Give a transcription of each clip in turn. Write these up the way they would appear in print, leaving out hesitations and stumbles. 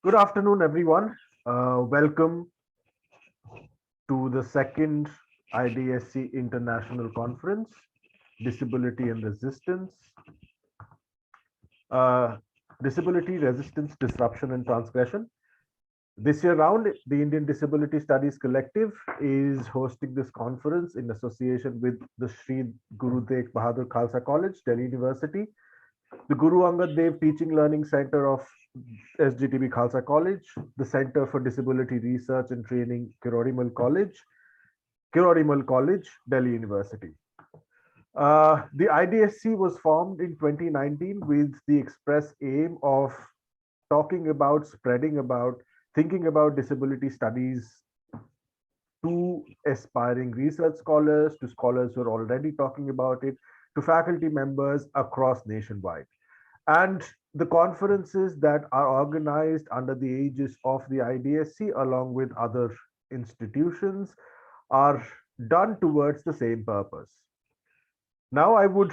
Good afternoon, everyone. Welcome to the second IDSC International Conference, Disability and Resistance, uh, Disability, Resistance, Disruption and Transgression. This year round, the Indian Disability Studies Collective is hosting this conference in association with the Sri Guru Tegh Bahadur Khalsa College, Delhi University, the Guru Angad Dev Teaching Learning Center of SGTB Khalsa College, the Center for Disability Research and Training, Kirori College, Delhi University. The IDSC was formed in 2019 with the express aim of talking about, spreading about, thinking about disability studies to aspiring research scholars, to scholars who are already talking about it, to faculty members across nationwide. And the conferences that are organized under the aegis of the IDSC, along with other institutions, are done towards the same purpose. Now, I would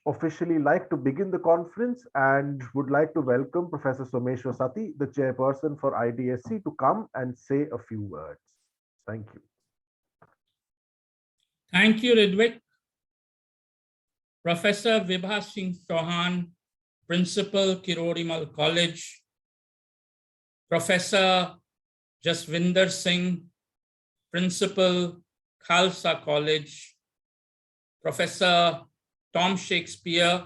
officially like to begin the conference and would like to welcome Professor Someshwar Sati, the chairperson for IDSC, to come and say a few words. Thank you. Thank you, Ridvik. Professor Vibha Singh Chauhan, Principal, Kirori College. Professor Jaswinder Singh, Principal, Khalsa College. Professor Tom Shakespeare,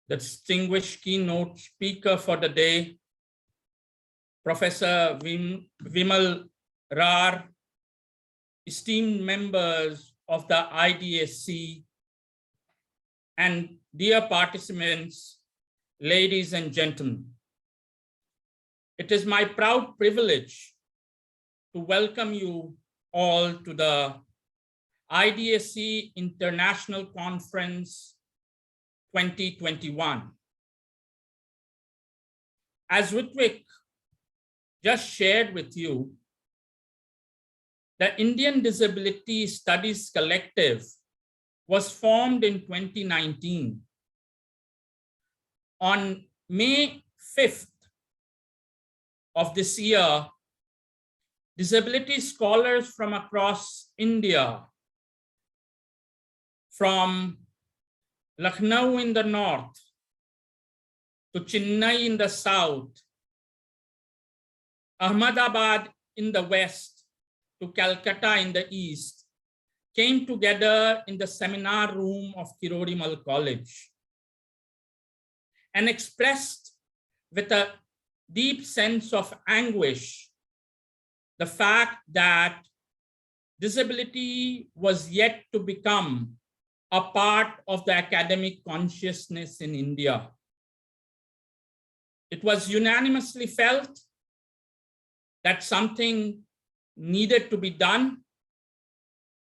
the distinguished keynote speaker for the day. Professor Vimal Rar, esteemed members of the IDSC, and dear participants, ladies and gentlemen. It is my proud privilege to welcome you all to the IDSC International Conference 2021. As Ritwik just shared with you, the Indian Disability Studies Collective was formed in 2019. On May 5th of this year, disability scholars from across India, from Lucknow in the north to Chennai in the south, Ahmedabad in the west to Calcutta in the east, came together in the seminar room of Kirori College and expressed with a deep sense of anguish the fact that disability was yet to become a part of the academic consciousness in India. It was unanimously felt that something needed to be done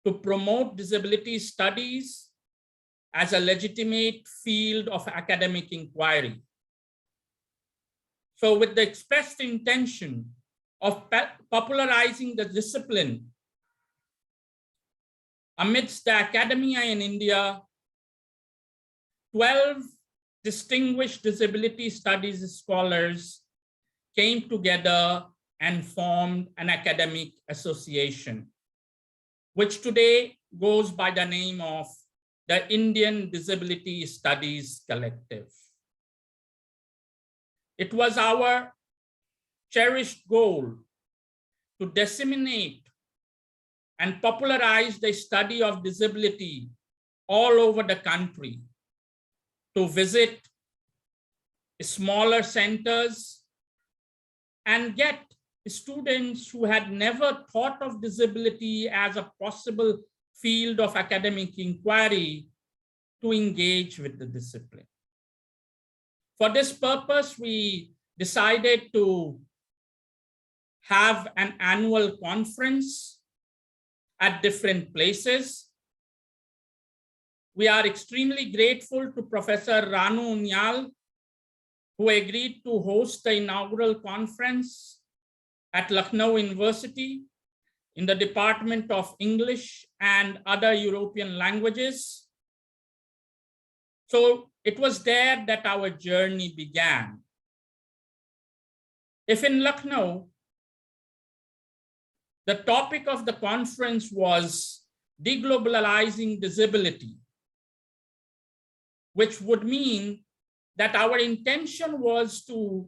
to promote disability studies as a legitimate field of academic inquiry. So with the expressed intention of popularizing the discipline amidst the academia in India, 12 distinguished disability studies scholars came together and formed an academic association, which today goes by the name of the Indian Disability Studies Collective. It was our cherished goal to disseminate and popularize the study of disability all over the country, to visit smaller centers and get students who had never thought of disability as a possible field of academic inquiry to engage with the discipline. For this purpose, we decided to have an annual conference at different places. We are extremely grateful to Professor Ranu Unyal, who agreed to host the inaugural conference at Lucknow University in the Department of English and other European languages. So it was there that our journey began. If in Lucknow, the topic of the conference was deglobalizing disability, which would mean that our intention was to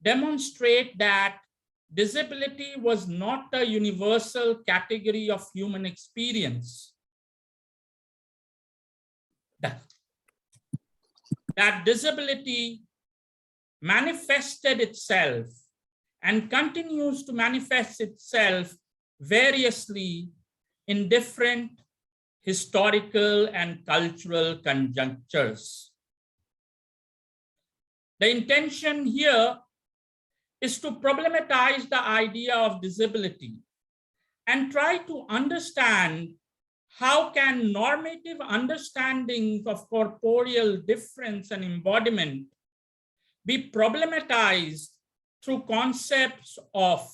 demonstrate that disability was not a universal category of human experience. That disability manifested itself and continues to manifest itself variously in different historical and cultural conjunctures. The intention here is to problematize the idea of disability and try to understand how can normative understandings of corporeal difference and embodiment be problematized through concepts of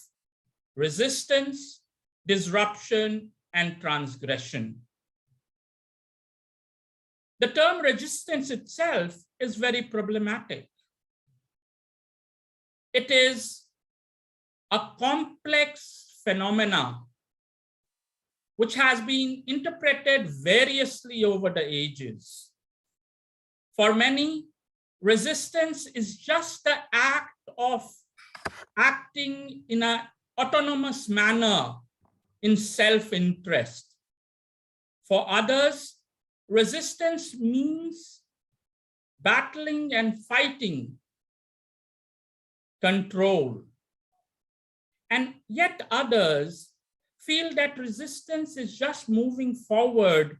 resistance, disruption, and transgression. The term resistance itself is very problematic. It is a complex phenomena which has been interpreted variously over the ages. For many, resistance is just the act of acting in an autonomous manner in self-interest. For others, resistance means battling and fighting, control. And yet others feel that resistance is just moving forward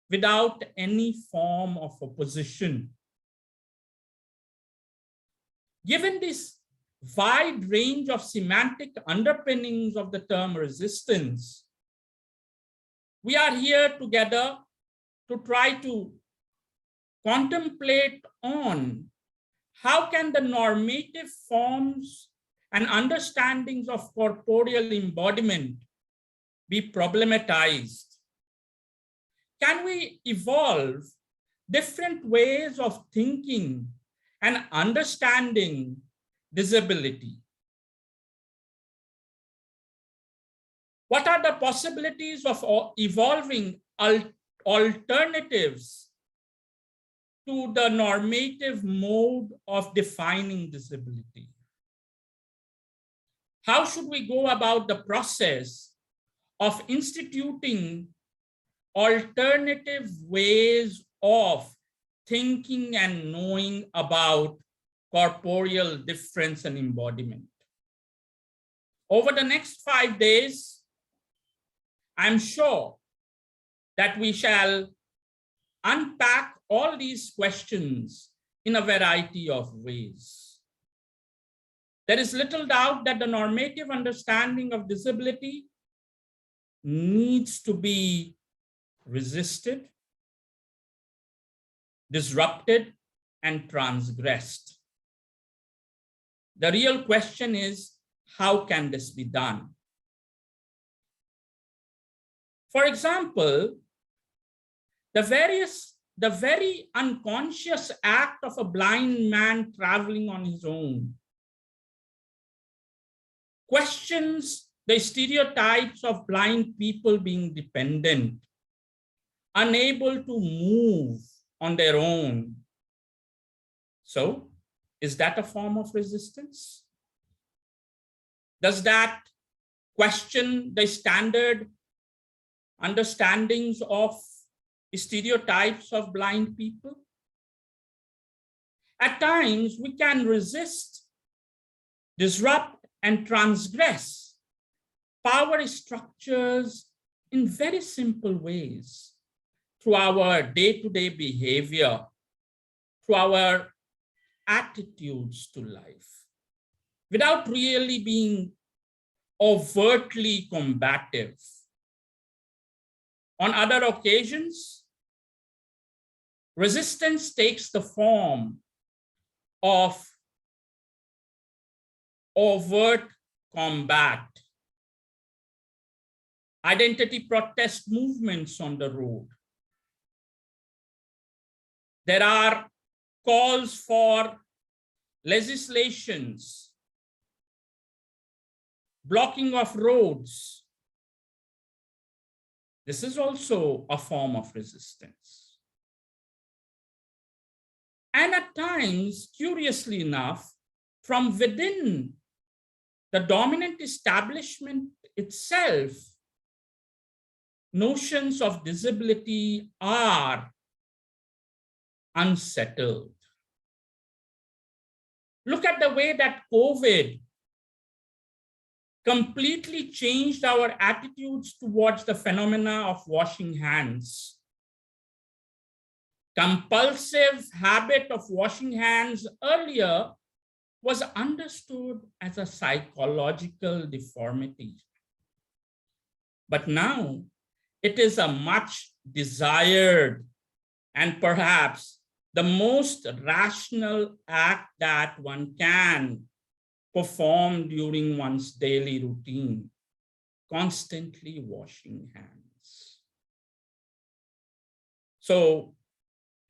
without any form of opposition. Given this wide range of semantic underpinnings of the term resistance, we are here together to try to contemplate on how can the normative forms and understandings of corporeal embodiment be problematized? Can we evolve different ways of thinking and understanding disability? What are the possibilities of evolving alternatives to the normative mode of defining disability? How should we go about the process of instituting alternative ways of thinking and knowing about corporeal difference and embodiment? Over the next 5 days, I'm sure that we shall unpack all these questions in a variety of ways. There is little doubt that the normative understanding of disability needs to be resisted, disrupted, and transgressed. The real question is, how can this be done? For example, the very unconscious act of a blind man traveling on his own questions the stereotypes of blind people being dependent, unable to move on their own. So, is that a form of resistance? Does that question the standard understandings of stereotypes of blind people? At times, we can resist, disrupt, and transgress power structures in very simple ways through our day-to-day behavior, through our attitudes to life, without really being overtly combative. On other occasions, resistance takes the form of overt combat, identity protest movements on the road. There are calls for legislations blocking of roads. This is also a form of resistance. And at times, curiously enough, from within the dominant establishment itself, notions of disability are unsettled. Look at the way that COVID completely changed our attitudes towards the phenomena of washing hands. Compulsive habit of washing hands earlier was understood as a psychological deformity. But now it is a much desired and perhaps the most rational act that one can perform during one's daily routine, constantly washing hands. So,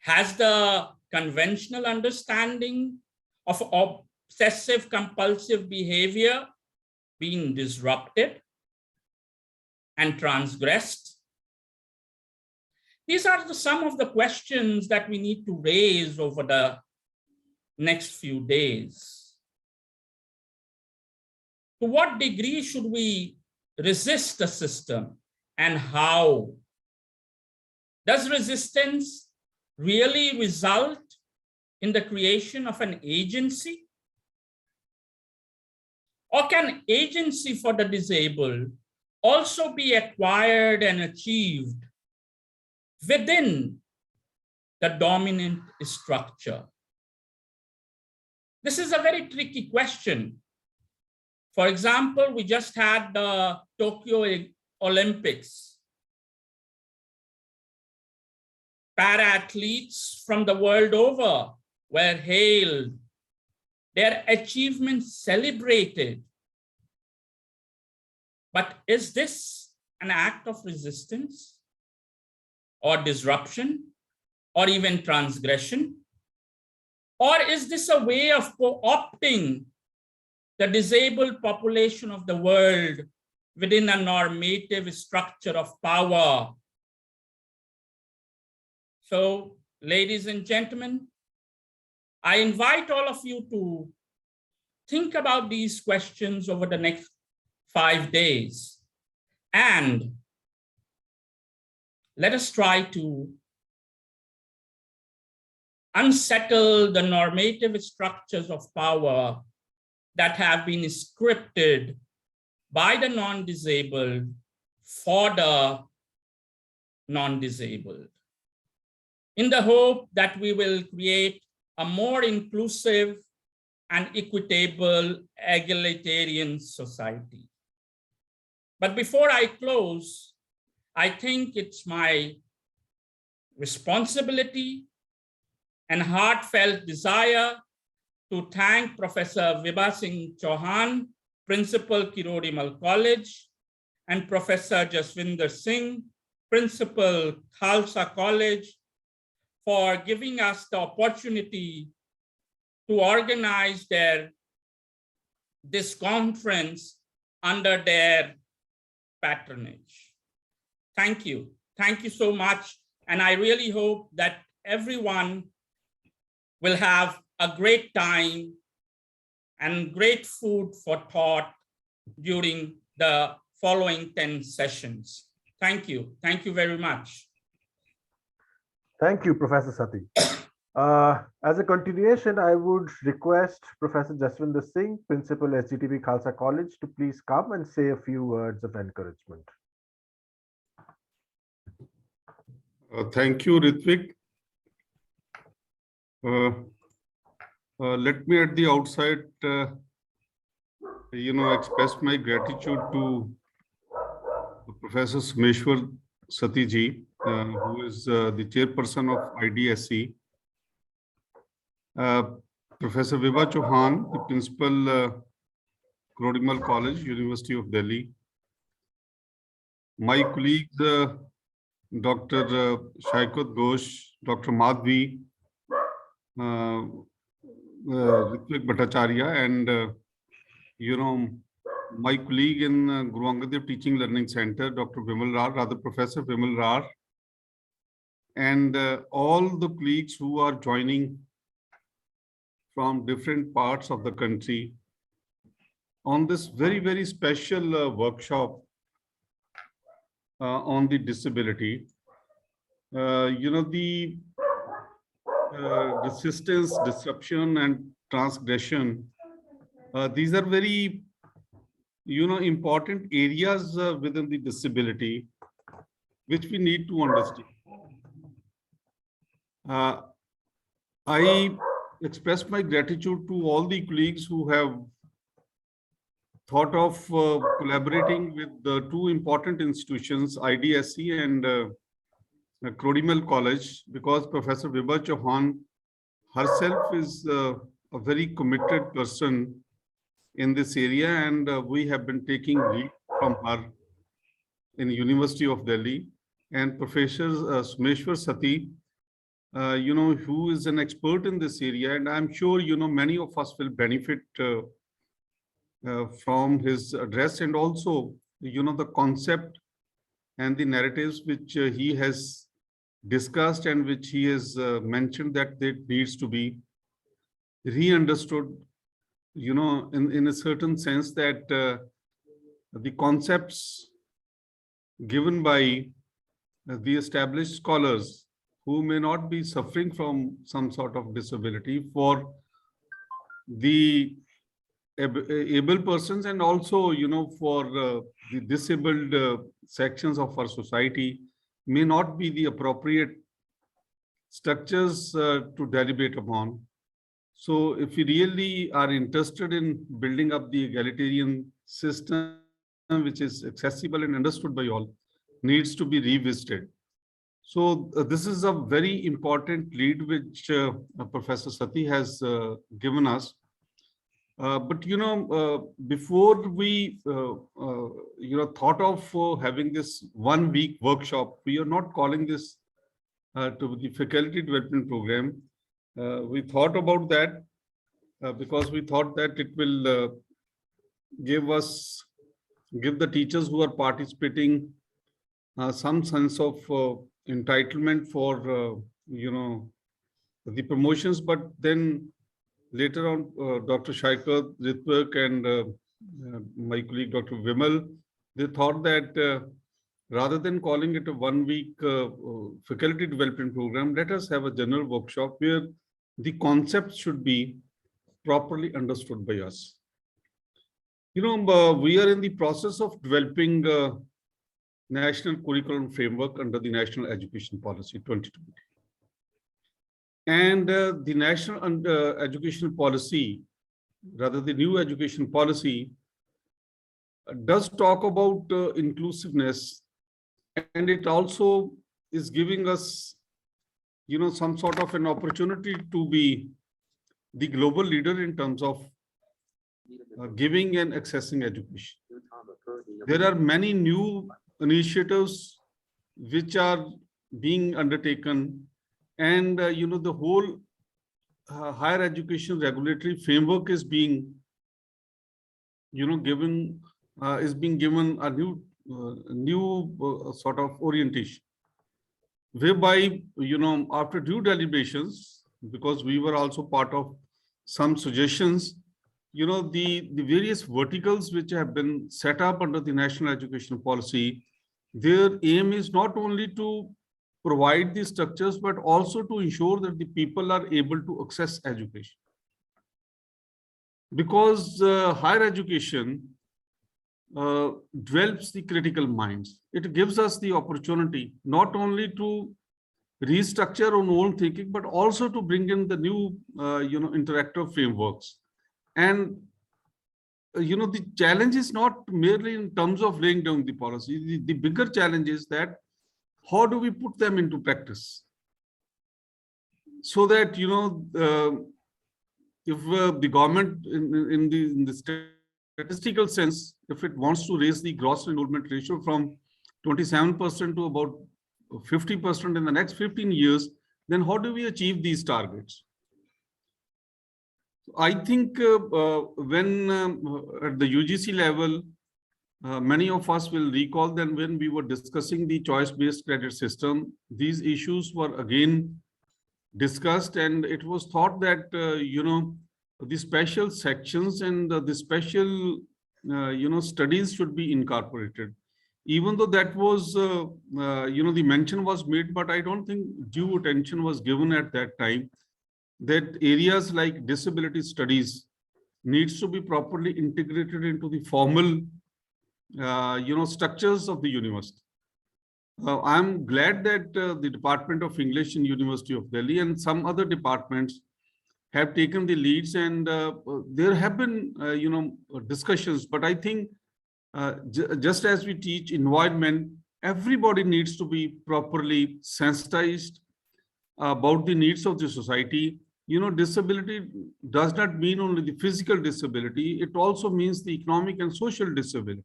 has the conventional understanding of obsessive compulsive behavior been disrupted and transgressed? These are some of the questions that we need to raise over the next few days. To what degree should we resist the system, and how? Does resistance really result in the creation of an agency? Or can agency for the disabled also be acquired and achieved within the dominant structure? This is a very tricky question. For example, we just had the Tokyo Olympics. Para-athletes from the world over were hailed, their achievements celebrated. But is this an act of resistance or disruption or even transgression? Or is this a way of co-opting the disabled population of the world within a normative structure of power? So, ladies and gentlemen, I invite all of you to think about these questions over the next 5 days, and let us try to unsettle the normative structures of power that have been scripted by the non-disabled for the non-disabled, in the hope that we will create a more inclusive and equitable egalitarian society. But before I close, I think it's my responsibility and heartfelt desire to thank Professor Vibha Singh Chauhan, Principal, Kirori College, and Professor Jaswinder Singh, Principal, Khalsa College, for giving us the opportunity to organize this conference under their patronage. Thank you. Thank you so much. And I really hope that everyone will have a great time and great food for thought during the following 10 sessions. Thank you. Thank you very much. Thank you, Professor Sati. As a continuation, I would request Professor Jaswinder Singh, Principal, SGTB Khalsa College, to please come and say a few words of encouragement. Thank you, Ritvik. Let me at the outset, express my gratitude to Professor Someshwar Sati ji, who is the chairperson of IDSC. Professor Vibha Chauhan, the principal, Kirori College, University of Delhi. My colleagues, Dr. Ghosh, Dr. Madhvi, Ritvik Bhattacharya, and my colleague in Guru Angad Dev Teaching Learning Center, Dr. Vimal Rar, rather Professor Vimal Rar, and all the colleagues who are joining from different parts of the country on this very, very special workshop on the disability. The resistance, disruption, and transgression, these are very, important areas within the disability, which we need to understand. I express my gratitude to all the colleagues who have thought of collaborating with the two important institutions, IDSC and Kirori College, because Professor Vibha Chauhan herself is a very committed person in this area, and we have been taking lead from her in the University of Delhi. And Professor Someshwar Sati, who is an expert in this area, and I'm sure, many of us will benefit from his address, and also, the concept and the narratives which he has discussed and which he has mentioned that it needs to be re-understood, in a certain sense, that the concepts given by the established scholars who may not be suffering from some sort of disability, for the able persons, and also, for the disabled sections of our society, may not be the appropriate structures to deliberate upon. So if we really are interested in building up the egalitarian system, which is accessible and understood by all, needs to be revisited. So this is a very important lead which Professor Sati has given us. But before we thought of having this 1 week workshop, we are not calling this to the faculty development program. We thought about that because we thought that it will give the teachers who are participating some sense of entitlement for the promotions. But then later on, Dr. Shaikar, Ritvik, and my colleague Dr. Vimal, they thought that rather than calling it a 1 week faculty development program, let us have a general workshop where the concepts should be properly understood by us. We are in the process of developing National Curriculum Framework under the National Education Policy 2020. And the National Education Policy, rather the new education policy, does talk about inclusiveness, and it also is giving us, some sort of an opportunity to be the global leader in terms of giving and accessing education. There are many new initiatives which are being undertaken, and the whole higher education regulatory framework is being given a new sort of orientation, whereby after due deliberations, because we were also part of some suggestions, the various verticals which have been set up under the national education policy, their aim is not only to provide these structures, but also to ensure that the people are able to access education. Because higher education develops the critical minds. It gives us the opportunity not only to restructure our own thinking, but also to bring in the new, interactive frameworks. And, the challenge is not merely in terms of laying down the policy. The bigger challenge is that how do we put them into practice? So that, if the government in the statistical sense, if it wants to raise the gross enrollment ratio from 27% to about 50% in the next 15 years, then how do we achieve these targets? I think when at the UGC level, many of us will recall that when we were discussing the choice-based credit system, these issues were again discussed, and it was thought that the special sections and the special studies should be incorporated. Even though that was the mention was made, but I don't think due attention was given at that time that areas like disability studies needs to be properly integrated into the formal structures of the university. I'm glad that the Department of English in University of Delhi and some other departments have taken the leads, and there have been discussions. But I think just as we teach environment, everybody needs to be properly sensitized about the needs of the society. Disability does not mean only the physical disability; it also means the economic and social disability.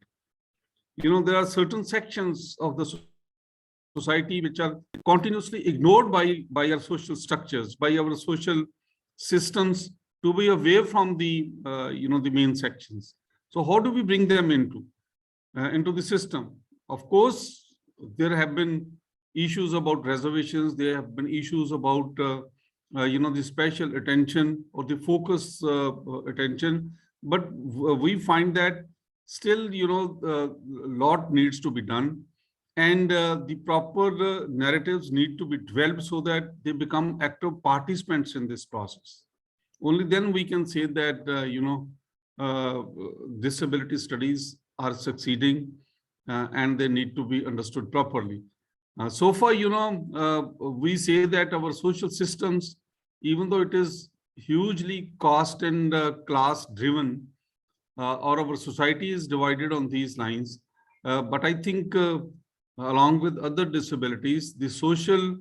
There are certain sections of the society which are continuously ignored by our social structures, by our social systems, to be away from the the main sections. So how do we bring them into the system? Of course, there have been issues about reservations. There have been issues about the special attention or the focus attention. But we find that still a lot needs to be done, and the proper narratives need to be developed so that they become active participants in this process. Only then we can say that disability studies are succeeding and they need to be understood properly. So far, we say that our social systems, even though it is hugely cost and class driven, or our society is divided on these lines. But I think along with other disabilities, the social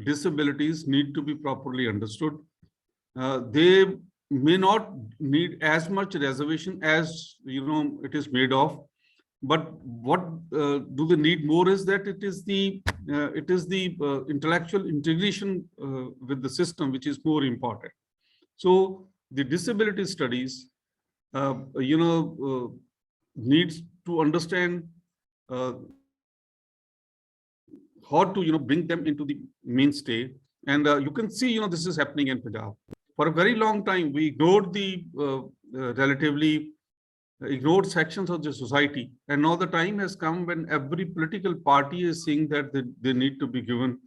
disabilities need to be properly understood. They may not need as much reservation as it is made of, but what do they need more is that it is the intellectual integration with the system which is more important. So the disability studies needs to understand how to bring them into the mainstay. And you can see this is happening in Punjab. For a very long time we ignored the relatively ignored sections of the society, and now the time has come when every political party is saying that they need to be given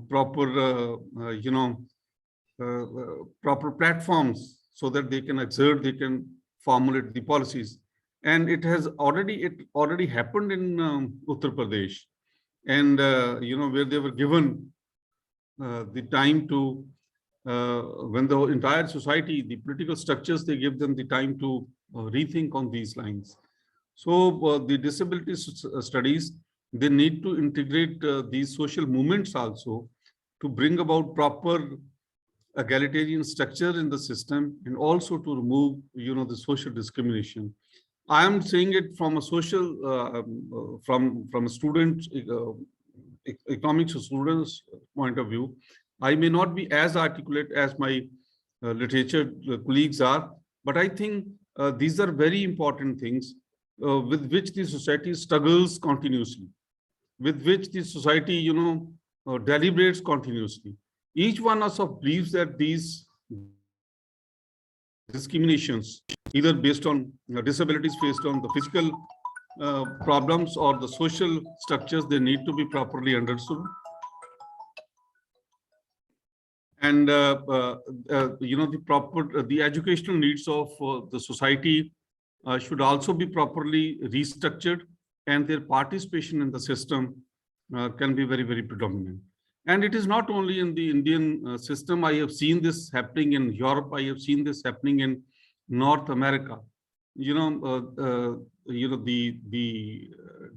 proper proper platforms so that they can exert, they can formulate the policies. And it already happened in Uttar Pradesh, and where they were given the time to when the entire society, the political structures, they give them the time to rethink on these lines. So the disability studies, they need to integrate these social movements also to bring about proper egalitarian structure in the system, and also to remove the social discrimination. I am saying it from a social from a student economics students point of view. I may not be as articulate as my literature colleagues are, but I think these are very important things with which the society struggles continuously, with which the society deliberates continuously. Each one of us believes that these discriminations, either based on disabilities, based on the physical problems or the social structures, they need to be properly understood. And the educational needs of the society should also be properly restructured, and their participation in the system can be very, very predominant. And it is not only in the Indian system. I have seen this happening in Europe. I have seen this happening in North America. The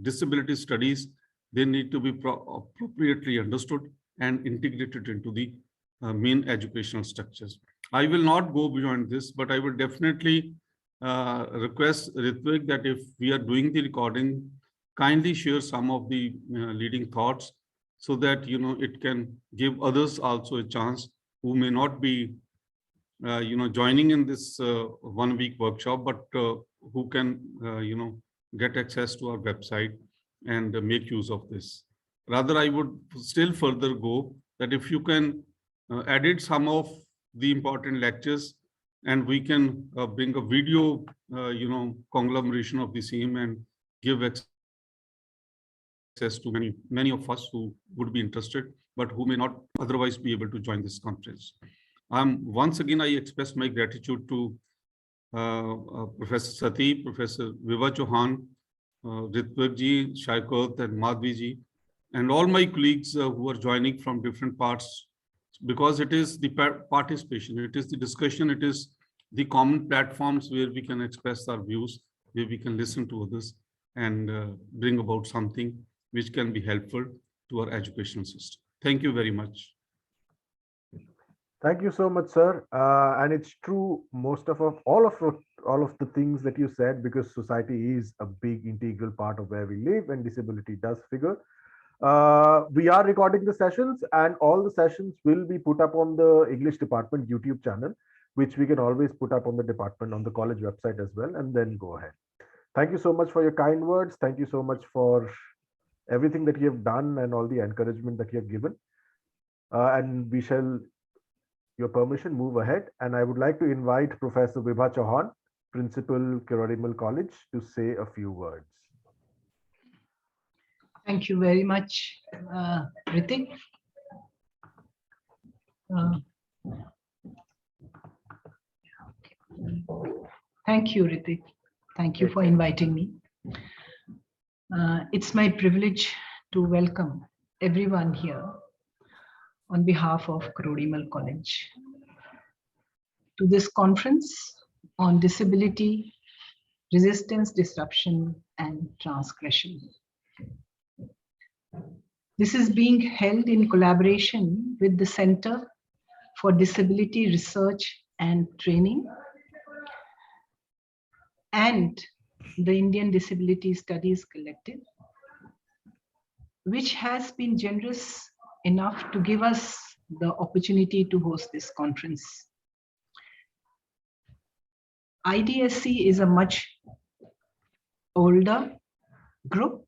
disability studies, they need to be appropriately understood and integrated into the main educational structures. I will not go beyond this, but I will definitely request Ritvik that if we are doing the recording, kindly share some of the leading thoughts, so that it can give others also a chance who may not be joining in this 1-week workshop, but who can, get access to our website and make use of this. Rather, I would still further go that if you can edit some of the important lectures, and we can bring a video, conglomeration of the same and give access to many of us who would be interested, but who may not otherwise be able to join this conference. Once again, I express my gratitude to Professor Sati, Professor Vibha Chauhan, Ritvik Shaikot, and Madhvi ji, and all my colleagues who are joining from different parts, because it is the participation, it is the discussion, it is the common platforms where we can express our views, where we can listen to others and bring about something which can be helpful to our educational system. Thank you very much. Thank you so much, sir. And it's true, all of the things that you said, because society is a big integral part of where we live, and disability does figure. We are recording the sessions, and all the sessions will be put up on the English department YouTube channel, which we can always put up on the college website as well, and then go ahead. Thank you so much for your kind words. Thank you so much for everything that you have done and all the encouragement that you have given. And we shall, your permission, move ahead. And I would like to invite Professor Vibha Chauhan, Principal, Kirori College, to say a few words. Thank you very much, Ritik. Thank you, Ritik. Thank you for inviting me. It's my privilege to welcome everyone here on behalf of Kirori College to this conference on disability, resistance, disruption, and transgression. This is being held in collaboration with the Center for Disability Research and Training and the Indian Disability Studies Collective, which has been generous enough to give us the opportunity to host this conference. IDSC is a much older group,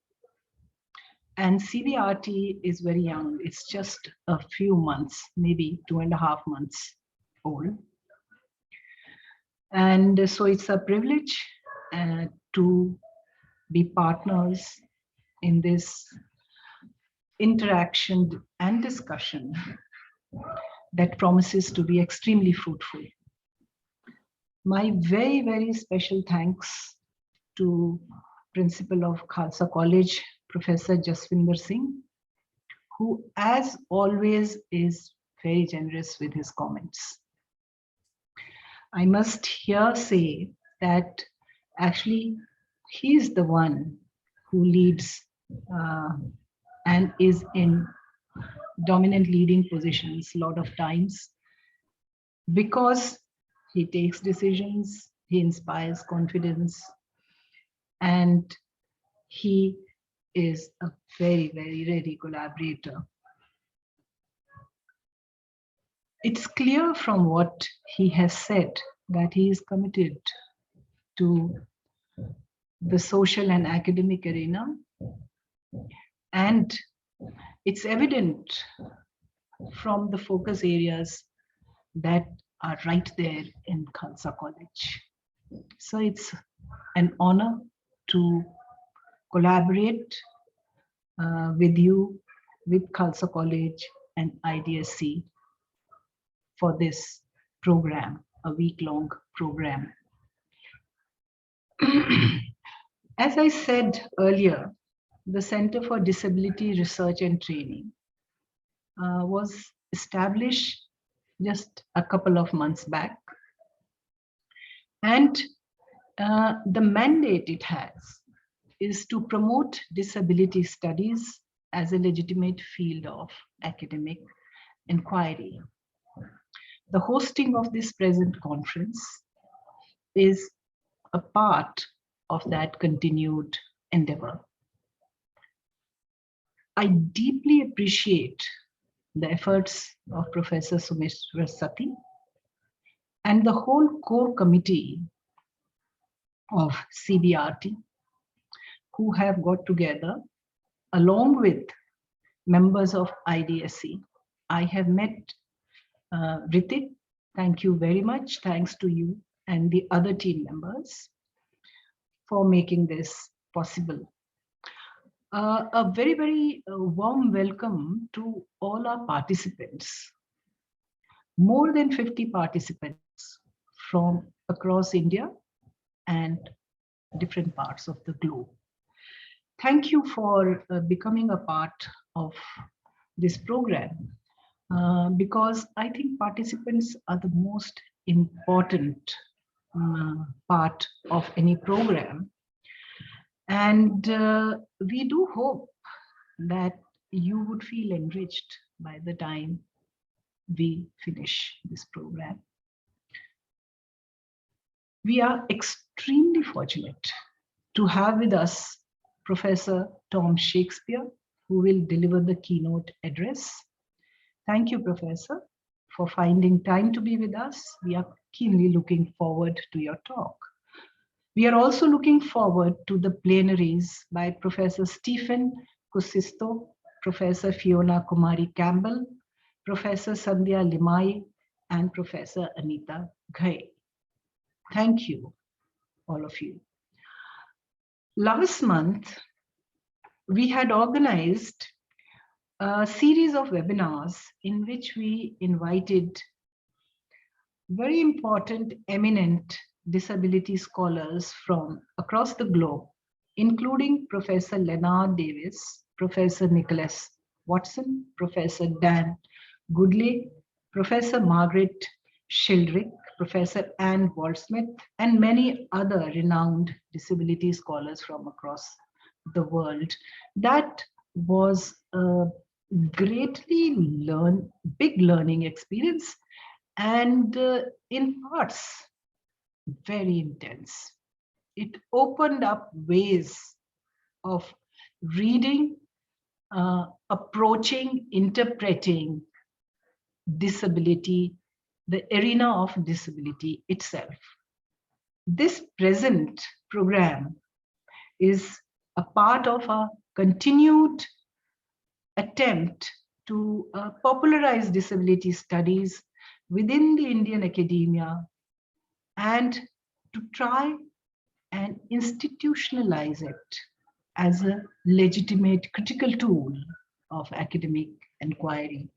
and CBRT is very young. It's just a few months, maybe 2.5 months old. And so it's a privilege to be partners in this interaction and discussion that promises to be extremely fruitful. My very, very special thanks to Principal of Khalsa College, Professor Jaswinder Singh, who as always is very generous with his comments. I must here say that actually he is the one who leads and is in dominant leading positions a lot of times, because he takes decisions, he inspires confidence, and he is a very, very ready collaborator. It's clear from what he has said that he is committed to the social and academic arena, and it's evident from the focus areas that are right there in Khalsa College. So it's an honor to collaborate with you, with Khalsa College and IDSC for this program, a week-long program. As I said earlier, the Center for Disability Research and Training was established just a couple of months back. And the mandate it has is to promote disability studies as a legitimate field of academic inquiry. The hosting of this present conference is a part of that continued endeavor. I deeply appreciate the efforts of Professor Someshwar Sati and the whole core committee of CBRT, who have got together along with members of IDSC. I have met Ritik. Thank you very much. Thanks to you and the other team members for making this possible. A very, very warm welcome to all our participants. More than 50 participants from across India and different parts of the globe. Thank you for becoming a part of this program, because I think participants are the most important part of any program. And we do hope that you would feel enriched by the time we finish this program. We are extremely fortunate to have with us Professor Tom Shakespeare, who will deliver the keynote address. Thank you, Professor, for finding time to be with us. We are keenly looking forward to your talk. We are also looking forward to the plenaries by Professor Stephen Kusisto, Professor Fiona Kumari Campbell, Professor Sandhya Limai, and Professor Anita Ghai. Thank you, all of you. Last month, we had organized a series of webinars in which we invited very important, eminent disability scholars from across the globe, including Professor Leonard Davis, Professor Nicholas Watson, Professor Dan Goodley, Professor Margaret Shildrick, Professor Anne Waldsmith, and many other renowned disability scholars from across the world. That was a greatly big learning experience, and in parts very intense. It opened up ways of reading, approaching, interpreting disability, the arena of disability itself. This present program is a part of a continued attempt to popularize disability studies within the Indian academia and to try and institutionalize it as a legitimate critical tool of academic inquiry.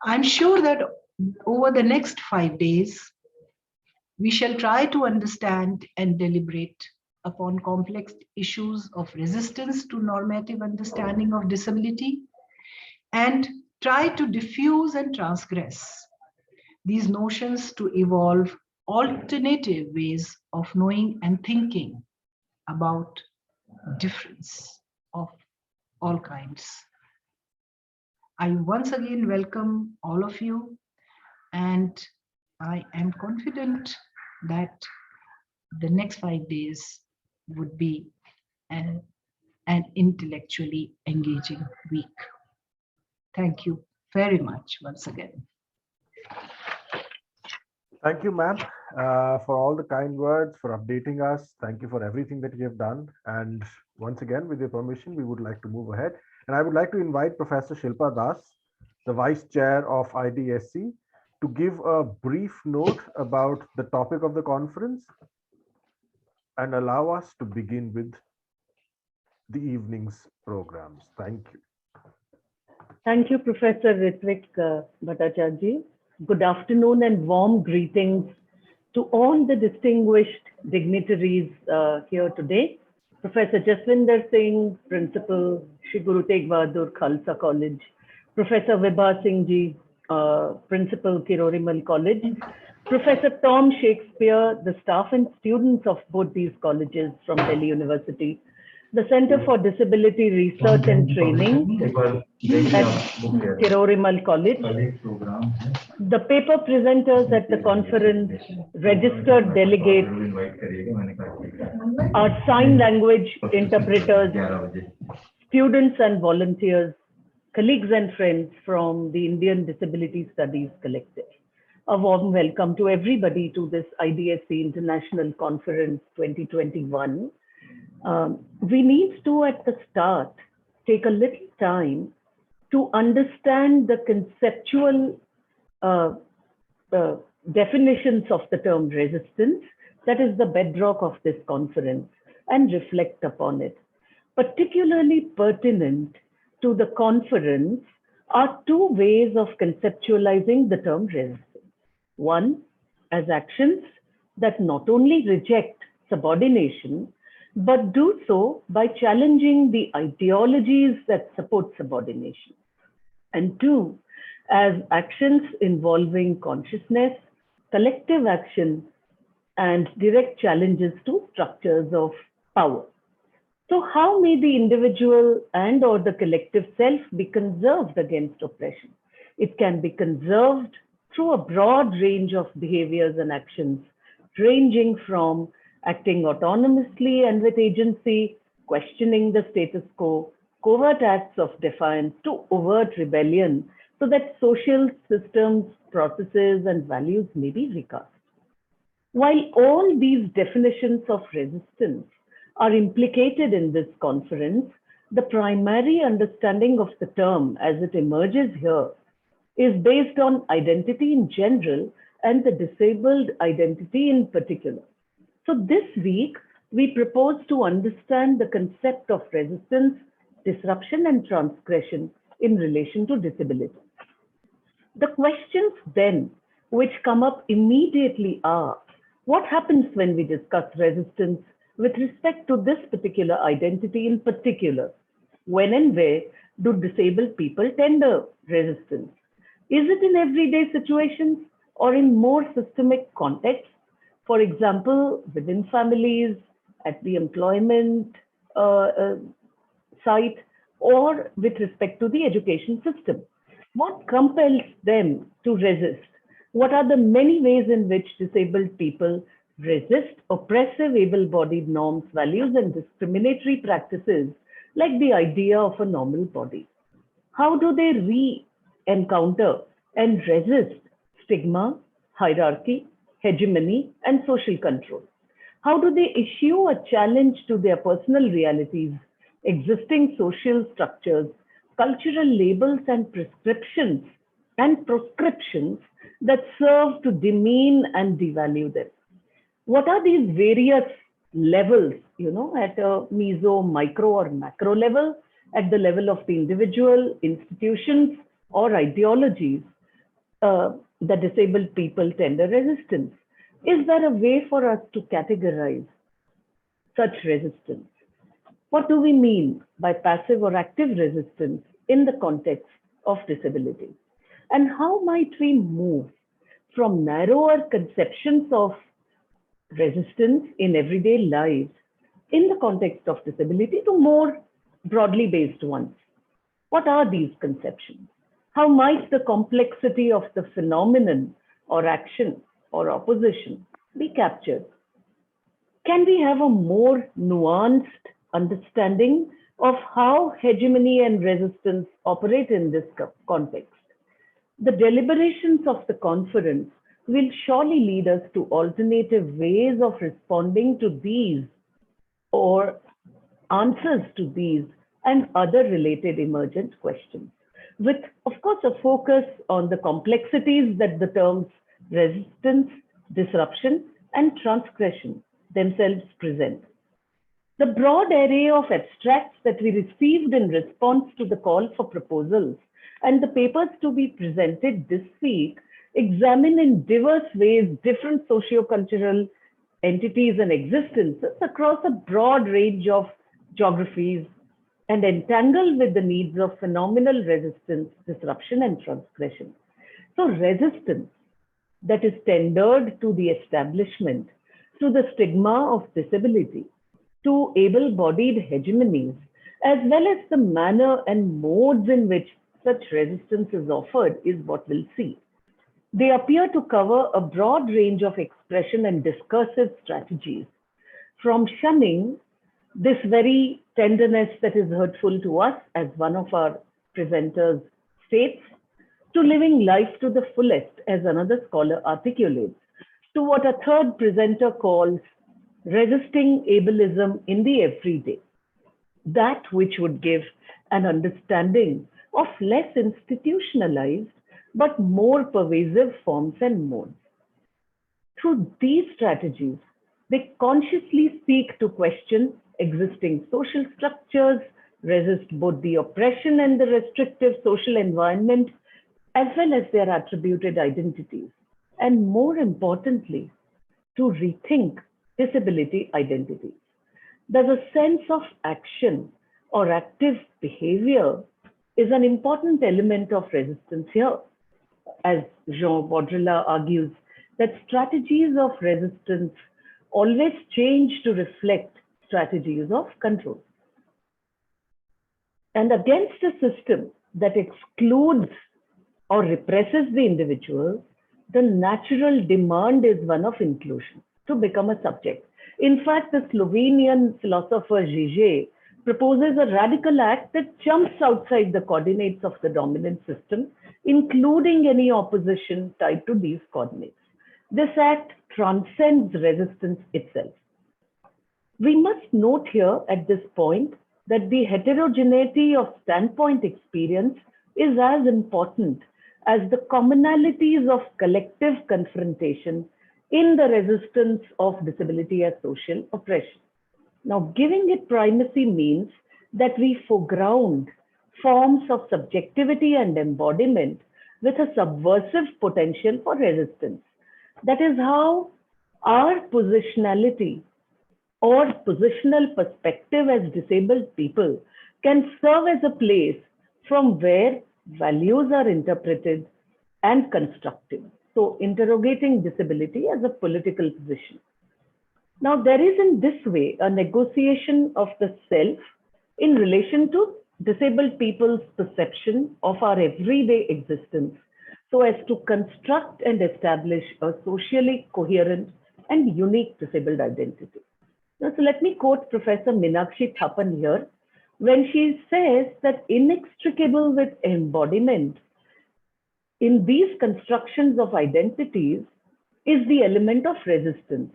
I'm sure that over the next 5 days, we shall try to understand and deliberate upon complex issues of resistance to normative understanding of disability and try to diffuse and transgress these notions to evolve alternative ways of knowing and thinking about difference of all kinds. I once again welcome all of you, and I am confident that the next 5 days would be an intellectually engaging week. Thank you very much once again. Thank you, ma'am, for all the kind words, for updating us. Thank you for everything that you have done. And once again, with your permission, we would like to move ahead. And I would like to invite Professor Shilpa Das, the Vice Chair of IDSC, to give a brief note about the topic of the conference and allow us to begin with the evening's programs. Thank you. Thank you, Professor Ritvik Bhattacharjee. Good afternoon and warm greetings to all the distinguished dignitaries here today. Professor Jaswinder Singh, Principal, Shri Guru Tegh Bahadur Khalsa College, Professor Vibha Singh ji, Principal, Kirori College, Professor Tom Shakespeare, the staff and students of both these colleges from Delhi University, the Center for Disability Research and Training at Kirori College, the paper presenters at the conference, registered delegates, our sign language interpreters, students and volunteers, colleagues and friends from the Indian Disability Studies Collective. A warm welcome to everybody to this IDSC International Conference 2021. We need to, at the start, take a little time to understand the conceptual definitions of the term resistance, that is the bedrock of this conference, and reflect upon it. Particularly pertinent to the conference are two ways of conceptualizing the term resistance. One, as actions that not only reject subordination, but do so by challenging the ideologies that support subordination. And two, as actions involving consciousness, collective action, and direct challenges to structures of power. So how may the individual and or the collective self be conserved against oppression? It can be conserved through a broad range of behaviors and actions, ranging from acting autonomously and with agency, questioning the status quo, covert acts of defiance to overt rebellion, so that social systems, processes, and values may be recast. While all these definitions of resistance are implicated in this conference, the primary understanding of the term as it emerges here is based on identity in general and the disabled identity in particular. So this week, we propose to understand the concept of resistance, disruption, and transgression in relation to disability. The questions then which come up immediately are, what happens when we discuss resistance with respect to this particular identity in particular? When and where do disabled people tender resistance? Is it in everyday situations or in more systemic contexts? For example, within families, at the employment site, or with respect to the education system? What compels them to resist? What are the many ways in which disabled people resist oppressive able-bodied norms, values, and discriminatory practices like the idea of a normal body? How do they re-encounter and resist stigma, hierarchy, hegemony, and social control? How do they issue a challenge to their personal realities, existing social structures, cultural labels, and prescriptions and proscriptions that serve to demean and devalue them? What are these various levels, at a meso, micro, or macro level, at the level of the individual, institutions, or ideologies that disabled people tender resistance? Is there a way for us to categorize such resistance? What do we mean by passive or active resistance in the context of disability? And how might we move from narrower conceptions of resistance in everyday lives in the context of disability to more broadly based ones? What are these conceptions? How might the complexity of the phenomenon or action or opposition be captured? Can we have a more nuanced understanding of how hegemony and resistance operate in this context? The deliberations of the conference will surely lead us to alternative ways of responding to these or answers to these and other related emergent questions, with, of course, a focus on the complexities that the terms resistance, disruption, and transgression themselves present. The broad array of abstracts that we received in response to the call for proposals and the papers to be presented this week examine in diverse ways different socio-cultural entities and existences across a broad range of geographies and entangle with the needs of phenomenal resistance, disruption, and transgression. So resistance that is tendered to the establishment, to the stigma of disability, to able-bodied hegemonies, as well as the manner and modes in which such resistance is offered is what we'll see. They appear to cover a broad range of expression and discursive strategies, from shunning this very tenderness that is hurtful to us, as one of our presenters states, to living life to the fullest, as another scholar articulates, to what a third presenter calls resisting ableism in the everyday, that which would give an understanding of less institutionalized but more pervasive forms and modes. Through these strategies, they consciously seek to question existing social structures, resist both the oppression and the restrictive social environment, as well as their attributed identities, and more importantly, to rethink disability identities. Thus, a sense of action or active behavior is an important element of resistance here. As Jean Baudrillard argues, that strategies of resistance always change to reflect strategies of control. And against a system that excludes or represses the individual, the natural demand is one of inclusion, to become a subject. In fact, the Slovenian philosopher Žižek proposes a radical act that jumps outside the coordinates of the dominant system, including any opposition tied to these coordinates. This act transcends resistance itself. We must note here at this point that the heterogeneity of standpoint experience is as important as the commonalities of collective confrontation in the resistance of disability as social oppression. Now, giving it primacy means that we foreground forms of subjectivity and embodiment with a subversive potential for resistance. That is how our positionality or positional perspective as disabled people can serve as a place from where values are interpreted and constructed. So, interrogating disability as a political position. Now, there is in this way a negotiation of the self in relation to disabled people's perception of our everyday existence, so as to construct and establish a socially coherent and unique disabled identity. Now, so let me quote Professor Meenakshi Thapan here, when she says that inextricable with embodiment in these constructions of identities is the element of resistance,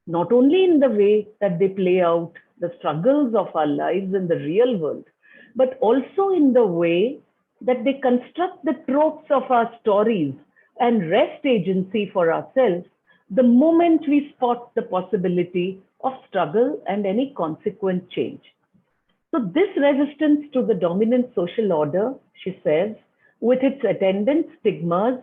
not only in the way that they play out the struggles of our lives in the real world, but also in the way that they construct the tropes of our stories and wrest agency for ourselves the moment we spot the possibility of struggle and any consequent change. So this resistance to the dominant social order, she says, with its attendant stigmas,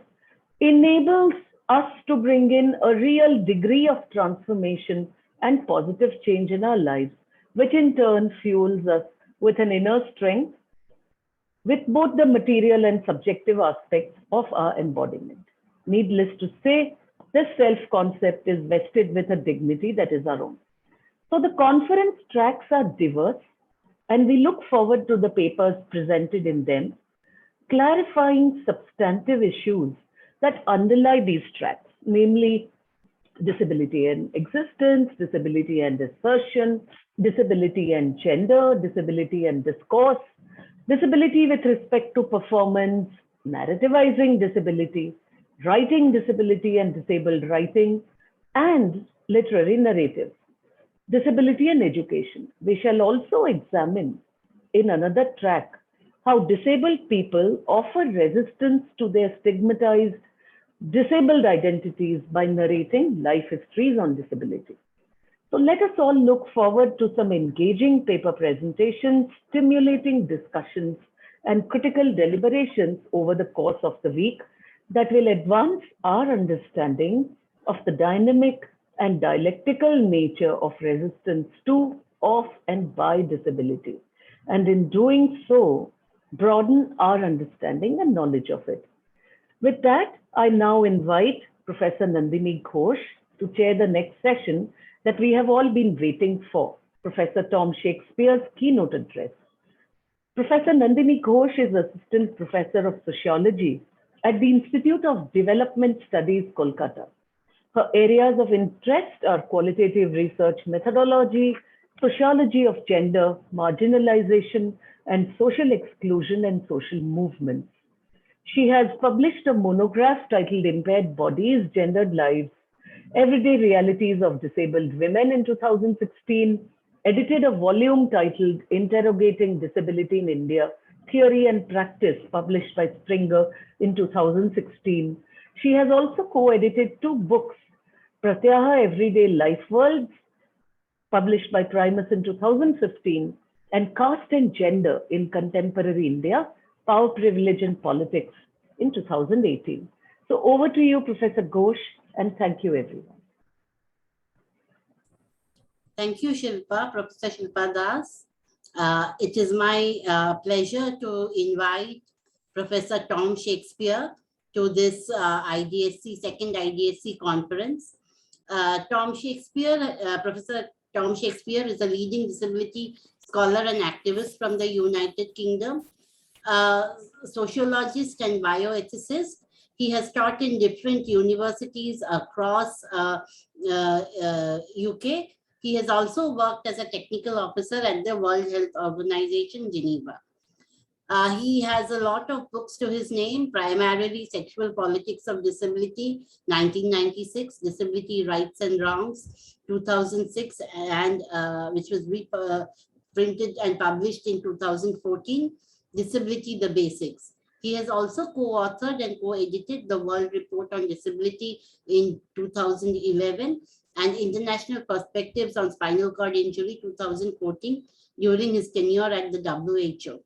enables us to bring in a real degree of transformation and positive change in our lives, which in turn fuels us with an inner strength with both the material and subjective aspects of our embodiment. Needless to say, this self-concept is vested with a dignity that is our own. So the conference tracks are diverse, and we look forward to the papers presented in them, clarifying substantive issues that underlie these tracks, namely disability and existence, disability and assertion, disability and gender, disability and discourse, disability with respect to performance, narrativizing disability, writing disability and disabled writing, and literary narratives. Disability and education. We shall also examine in another track how disabled people offer resistance to their stigmatized disabled identities by narrating life histories on disability. So let us all look forward to some engaging paper presentations, stimulating discussions, and critical deliberations over the course of the week that will advance our understanding of the dynamic and dialectical nature of resistance to, of, and by disability. And in doing so, broaden our understanding and knowledge of it. With that, I now invite Professor Nandini Ghosh to chair the next session that we have all been waiting for, Professor Tom Shakespeare's Keynote Address. Professor Nandini Ghosh is Assistant Professor of Sociology at the Institute of Development Studies, Kolkata. Her areas of interest are qualitative research methodology, sociology of gender, marginalization, and social exclusion and social movements. She has published a monograph titled Impaired Bodies, Gendered Lives, Everyday Realities of Disabled Women in 2016, edited a volume titled Interrogating Disability in India, Theory and Practice, published by Springer in 2016. She has also co-edited 2 books, Pratyaha Everyday Life Worlds, published by Primus in 2015, and Caste and Gender in Contemporary India, Power, Privilege and Politics in 2018. So over to you, Professor Ghosh, and thank you, everyone. Thank you, Shilpa, Professor Shilpa Das. It is my pleasure to invite Professor Tom Shakespeare to this IDSC, second IDSC conference. Professor Tom Shakespeare is a leading disability scholar and activist from the United Kingdom, sociologist and bioethicist. He has taught in different universities across UK. He has also worked as a technical officer at the World Health Organization, Geneva. He has a lot of books to his name, primarily Sexual Politics of Disability, 1996, Disability Rights and Wrongs, 2006, and which was printed and published in 2014, Disability, the Basics. He has also co-authored and co-edited the World Report on Disability in 2011 and International Perspectives on Spinal Cord Injury 2014 during his tenure at the WHO.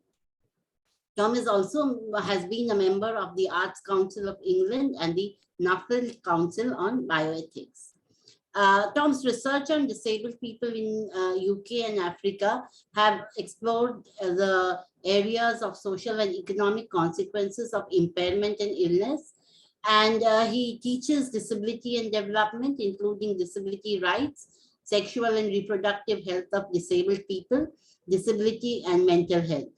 Tom is also has been a member of the Arts Council of England and the Nuffield Council on Bioethics. Tom's research on disabled people in UK and Africa have explored the areas of social and economic consequences of impairment and illness. And he teaches disability and development, including disability rights, sexual and reproductive health of disabled people, disability and mental health.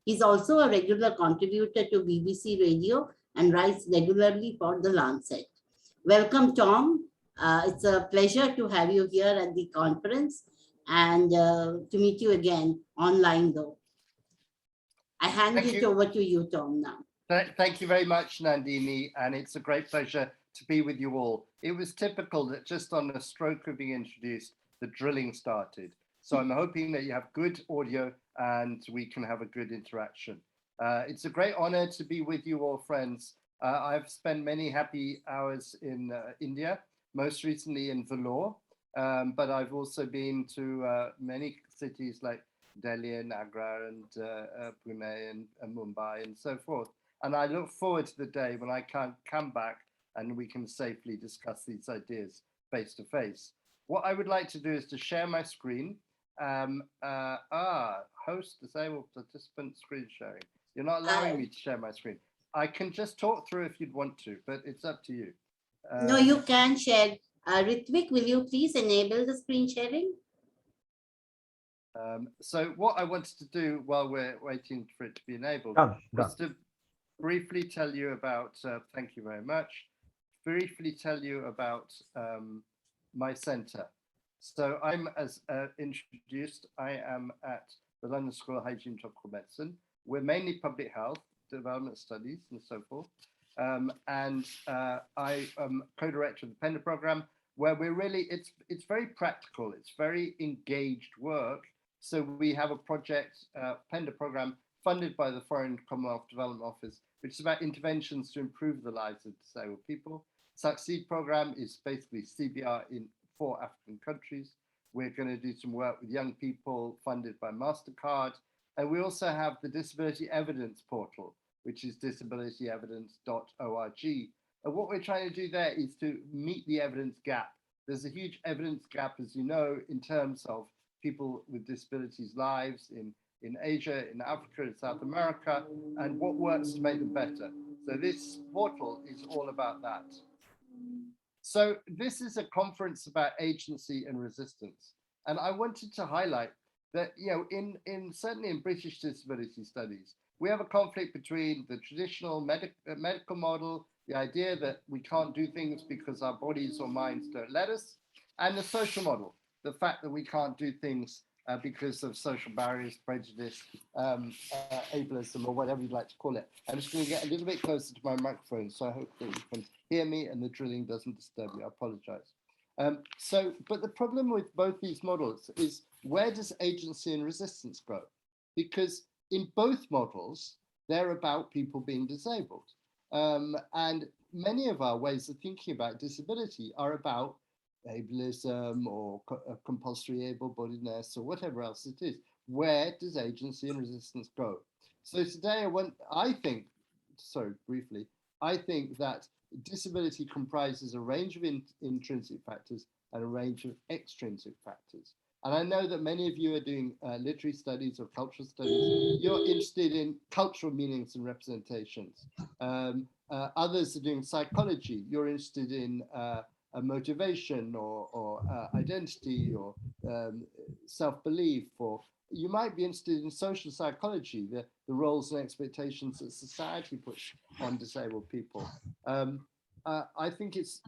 He's also a regular contributor to BBC Radio and writes regularly for The Lancet. Welcome, Tom. It's a pleasure to have you here at the conference and to meet you again online, though. I hand it over to you, Tom, now. Thank you very much, Nandini, and it's a great pleasure to be with you all. It was typical that just on the stroke of being introduced, the drilling started. So I'm hoping that you have good audio and we can have a good interaction. It's a great honor to be with you all, friends. I've spent many happy hours in India, most recently in Vellore, but I've also been to many cities like Delhi and Agra and Pune and Mumbai and so forth. And I look forward to the day when I can come back and we can safely discuss these ideas face to face. What I would like to do is to share my screen. Host disabled participant screen sharing. You're not allowing me to share my screen. I can just talk through if you'd want to, but it's up to you. No, you can share. Ritvik, will you please enable the screen sharing? So what I wanted to do while we're waiting for it to be enabled was to briefly tell you about, thank you very much, briefly tell you about my center. So I'm, as introduced, I am at the London School of Hygiene and Tropical Medicine. We're mainly public health, development studies and so forth. I am co-director of the Pender program, where we're really, it's very practical, it's very engaged work. So we have a project, Pender program, funded by the Foreign Commonwealth Development Office, which is about interventions to improve the lives of disabled people. Succeed program is basically CBR in 4 African countries. We're going to do some work with young people funded by MasterCard. And we also have the Disability Evidence Portal, which is disabilityevidence.org. And what we're trying to do there is to meet the evidence gap. There's a huge evidence gap, as you know, in terms of people with disabilities' lives in Asia, in Africa, in South America, and what works to make them better. So this portal is all about that. So this is a conference about agency and resistance. And I wanted to highlight that, you know, certainly in British disability studies, we have a conflict between the traditional medical model, the idea that we can't do things because our bodies or minds don't let us, and the social model, the fact that we can't do things because of social barriers, prejudice, ableism, or whatever you'd like to call it. I'm just going to get a little bit closer to my microphone, so I hope that you can hear me and the drilling doesn't disturb me. I apologize. But the problem with both these models is, where does agency and resistance go? Because in both models, they're about people being disabled. And many of our ways of thinking about disability are about ableism or compulsory able-bodiedness or whatever else it is. Where does agency and resistance go? So today I think that disability comprises a range of intrinsic factors and a range of extrinsic factors. And I know that many of you are doing literary studies or cultural studies. You're interested in cultural meanings and representations. Others are doing psychology. You're interested in a motivation or identity or self-belief, or you might be interested in social psychology, the roles and expectations that society puts on disabled people. I think it's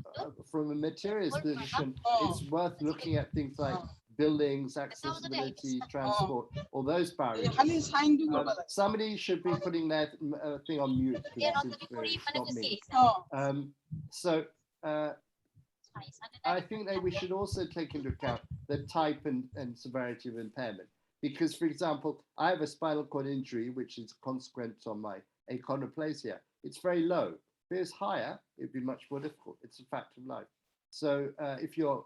from a materialist position, it's worth looking at things like buildings, accessibility, transport, all those barriers. Somebody should be putting that thing on mute because it's not me. I think that we should also take into account the type and severity of impairment. Because, for example, I have a spinal cord injury, which is a consequence on my achondroplasia. It's very low. If it was higher, it'd be much more difficult. It's a fact of life. So if you're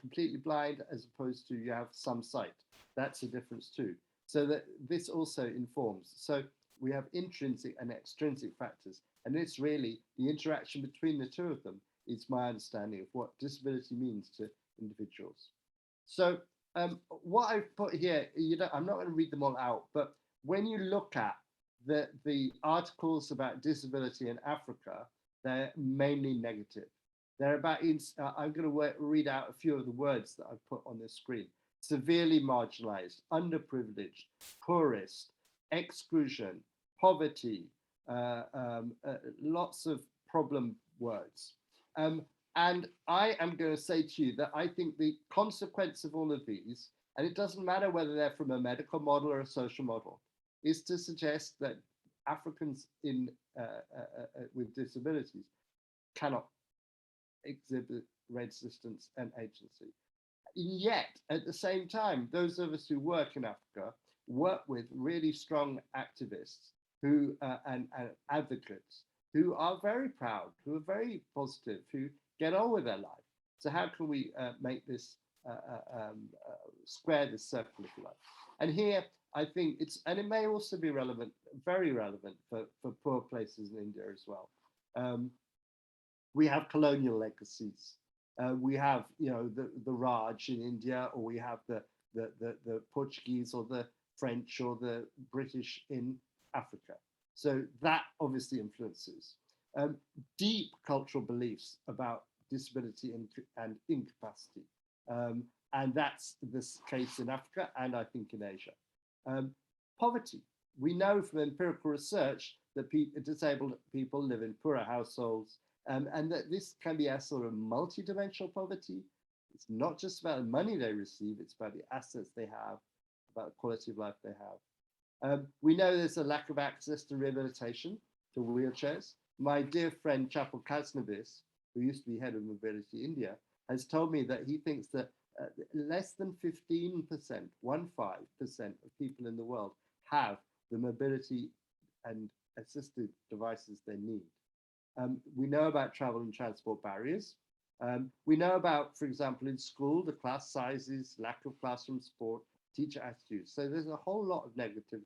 completely blind, as opposed to you have some sight, that's a difference too. So that this also informs. So we have intrinsic and extrinsic factors. And it's really the interaction between the two of them is my understanding of what disability means to individuals. So what I've put here, I'm not going to read them all out, but when you look at the articles about disability in Africa, they're mainly negative. They're about, I'm going to read out a few of the words that I've put on this screen. Severely marginalized, underprivileged, poorest, exclusion, poverty, lots of problem words. And I am going to say to you that I think the consequence of all of these, and it doesn't matter whether they're from a medical model or a social model, is to suggest that Africans with disabilities cannot exhibit resistance and agency. Yet, at the same time, those of us who work in Africa work with really strong activists who and advocates who are very proud, who are very positive, who get on with their life. So how can we make this square this circle, if you like? And here, I think and it may also be relevant, very relevant for poor places in India as well. We have colonial legacies. We have, the Raj in India, or we have the Portuguese or the French or the British in Africa. So that obviously influences deep cultural beliefs about disability and incapacity. And that's this case in Africa, and I think in Asia. Poverty. We know from empirical research that disabled people live in poorer households, and that this can be a sort of multidimensional poverty. It's not just about the money they receive, it's about the assets they have, about the quality of life they have. We know there's a lack of access to rehabilitation, to wheelchairs. My dear friend Chapel Kasnavis, who used to be head of Mobility India, has told me that he thinks that less than 15%, 15% of people in the world have the mobility and assisted devices they need. We know about travel and transport barriers. We know about, for example, in school, the class sizes, lack of classroom support, teacher attitudes. So there's a whole lot of negativity.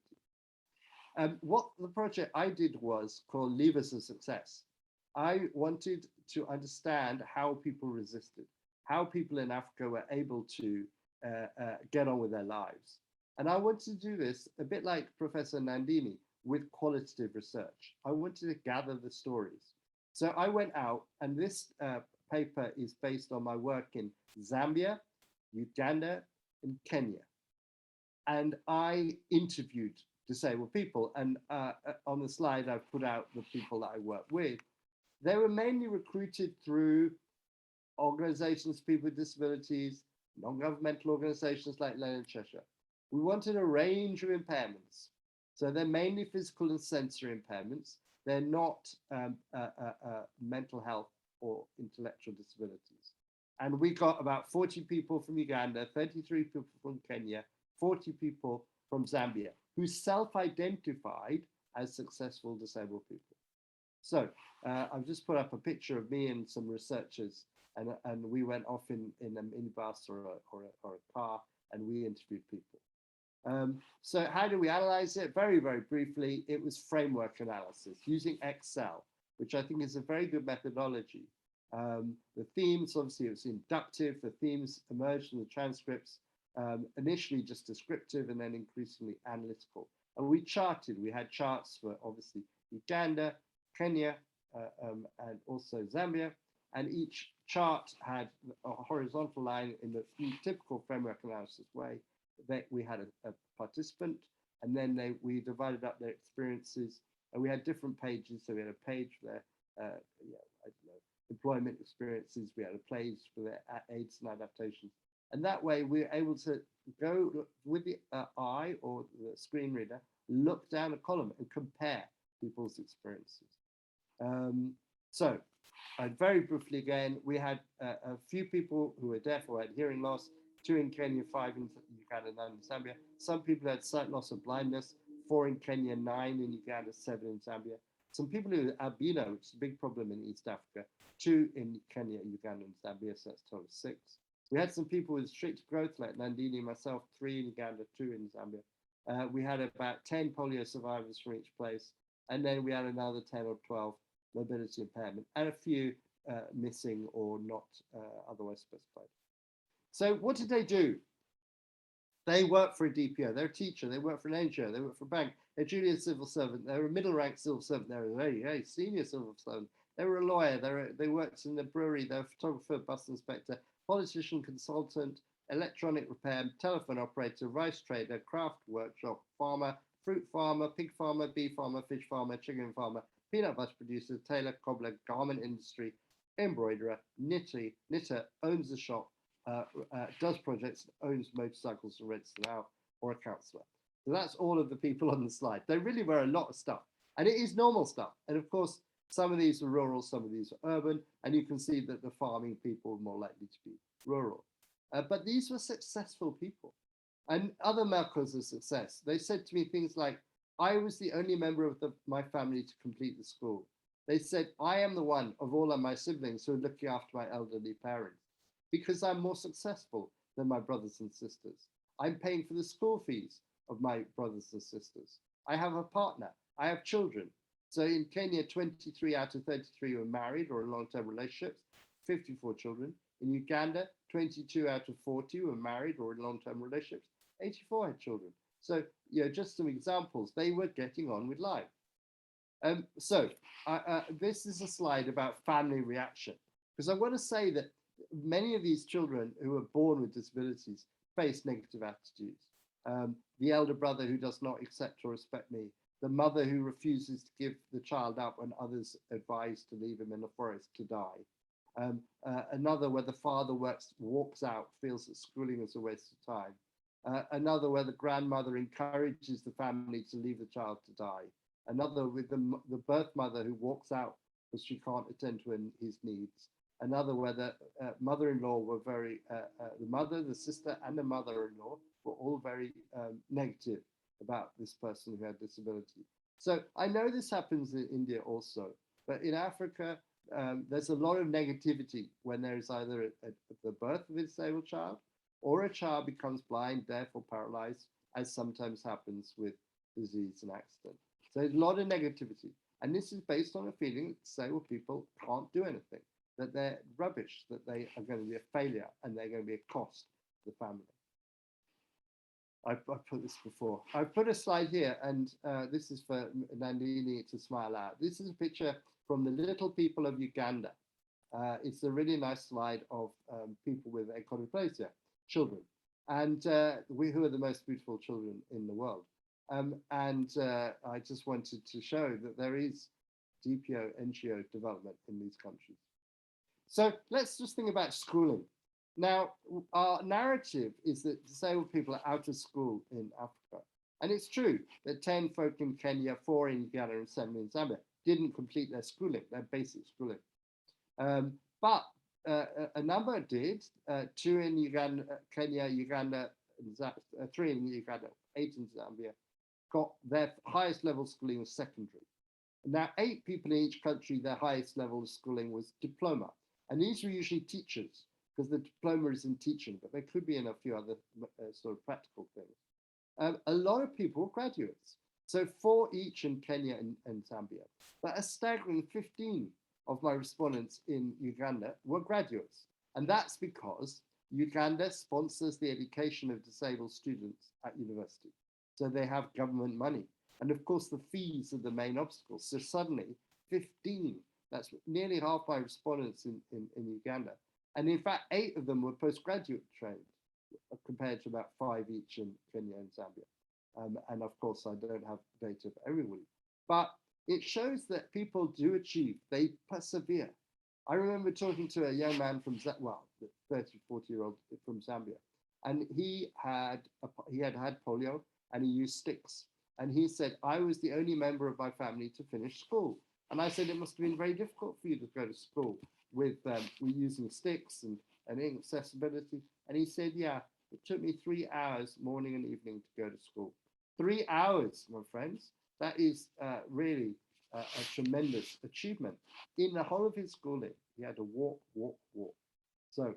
What the project I did was called Levers of Success. I wanted to understand how people resisted, how people in Africa were able to get on with their lives. And I wanted to do this a bit like Professor Nandini with qualitative research. I wanted to gather the stories. So I went out, and this paper is based on my work in Zambia, Uganda, and Kenya. And I interviewed disabled people. And on the slide, I've put out the people that I work with. They were mainly recruited through organizations, people with disabilities, non-governmental organizations like Leone Cheshire. We wanted a range of impairments. So they're mainly physical and sensory impairments. They're not mental health or intellectual disabilities. And we got about 40 people from Uganda, 33 people from Kenya, 40 people from Zambia, who self-identified as successful disabled people. So I've just put up a picture of me and some researchers, and we went off in a minibus or a car, and we interviewed people. So how do we analyze it? Very, very briefly, it was framework analysis using Excel, which I think is a very good methodology. The themes, obviously, it was inductive. The themes emerged in the transcripts, initially just descriptive and then increasingly analytical. And we charted, we had charts for obviously Uganda, Kenya, and also Zambia. And each chart had a horizontal line in the typical framework analysis way. That we had a participant, and then we divided up their experiences, and we had different pages. So we had a page for their I don't know, employment experiences. We had a page for their aids and adaptations. And that way we were able to go with the eye or the screen reader, look down a column and compare people's experiences. So very briefly again, we had a few people who were deaf or had hearing loss, 2 in Kenya, 5 in Uganda, 9 in Zambia. Some people had sight loss or blindness, 4 in Kenya, 9 in Uganda, 7 in Zambia. Some people who had albino, which is a big problem in East Africa, 2 in Kenya, Uganda, and Zambia, so that's a total of 6. We had some people with strict growth, like Nandini and myself, 3 in Uganda, 2 in Zambia. We had about 10 polio survivors from each place, and then we had another 10 or 12 mobility impairment, and a few missing or not otherwise specified. So what did they do? They worked for a DPO, they're a teacher, they work for an NGO, they work for a bank, they're a junior civil servant, they're a middle rank civil servant, they're a very senior civil servant, they were a lawyer, they worked in the brewery, they're a photographer, bus inspector, politician, consultant, electronic repair, telephone operator, rice trader, craft workshop, farmer, fruit farmer, pig farmer, bee farmer, fish farmer, chicken farmer, peanut butter producer, tailor, cobbler, garment industry, embroiderer, knitter, owns a shop, does projects, owns motorcycles and rents them out, or a counsellor. So that's all of the people on the slide. They really were a lot of stuff, and it is normal stuff. And of course, some of these are rural, some of these are urban, and you can see that the farming people are more likely to be rural. But these were successful people, and other markers of success. They said to me things like, I was the only member of my family to complete the school. They said, I am the one of all of my siblings who are looking after my elderly parents because I'm more successful than my brothers and sisters. I'm paying for the school fees of my brothers and sisters. I have a partner. I have children. So in Kenya, 23 out of 33 were married or in long-term relationships, 54 children. In Uganda, 22 out of 40 were married or in long-term relationships, 84 had children. So, just some examples, they were getting on with life. This is a slide about family reaction, because I want to say that many of these children who are born with disabilities face negative attitudes. The elder brother who does not accept or respect me, the mother who refuses to give the child up when others advise to leave him in the forest to die. Another where the father walks out, feels that schooling is a waste of time. Another where the grandmother encourages the family to leave the child to die. Another with the birth mother who walks out because she can't attend to his needs. Another where the mother-in-law were the mother, the sister, and the mother-in-law were all very negative about this person who had disability. So I know this happens in India also, but in Africa, there's a lot of negativity when there is either the birth of a disabled child or a child becomes blind, deaf, or paralyzed, as sometimes happens with disease and accident. So there's a lot of negativity. And this is based on a feeling that disabled people can't do anything, that they're rubbish, that they are going to be a failure, and they're going to be a cost to the family. I've put this before. I've put a slide here, and this is for Nandini to smile at. This is a picture from the little people of Uganda. It's a really nice slide of people with achondroplasia, children, and who are the most beautiful children in the world. I just wanted to show that there is DPO, NGO development in these countries. So let's just think about schooling. Now, our narrative is that disabled people are out of school in Africa. And it's true that 10 folk in Kenya, 4 in Uganda, and 7 in Zambia didn't complete their schooling, their basic schooling. But a number did, 2 in Uganda, Kenya, Uganda, 3 in Uganda, 8 in Zambia, got their highest level of schooling was secondary. Now, 8 people in each country, their highest level of schooling was diploma. And these were usually teachers, because the diploma is in teaching, but they could be in a few other sort of practical things. A lot of people were graduates. So 4 each in Kenya and Zambia. But a staggering 15 of my respondents in Uganda were graduates. And that's because Uganda sponsors the education of disabled students at university. So they have government money. And of course, the fees are the main obstacle. So suddenly 15, that's nearly half my respondents in Uganda. And in fact, 8 of them were postgraduate trained, compared to about 5 each in Kenya and Zambia. And of course, I don't have data for everybody. But it shows that people do achieve, they persevere. I remember talking to a young man from, well, 30, 40-year-old from Zambia. And he had polio and he used sticks. And he said, I was the only member of my family to finish school. And I said, it must have been very difficult for you to go to school with using sticks and inaccessibility. And he said, yeah, it took me 3 hours morning and evening to go to school. 3 hours, my friends. That is really a tremendous achievement. In the whole of his schooling, he had to walk, walk, walk. So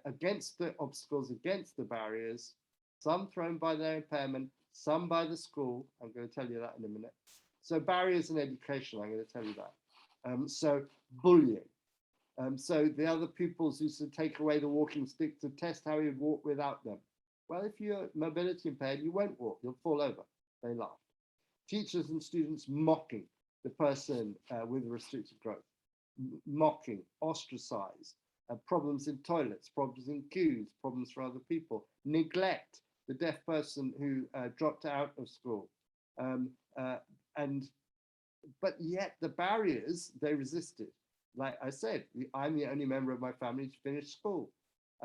against the obstacles, against the barriers, some thrown by their impairment, some by the school. I'm going to tell you that in a minute. So barriers in education, I'm going to tell you that. So bullying. So the other pupils used to take away the walking stick to test how he would walk without them. Well, if you're mobility impaired, you won't walk, you'll fall over. They laughed. Teachers and students mocking the person with restricted growth, mocking, ostracized, problems in toilets, problems in queues, problems for other people, neglect, the deaf person who dropped out of school. But yet the barriers, they resisted. Like I said, I'm the only member of my family to finish school.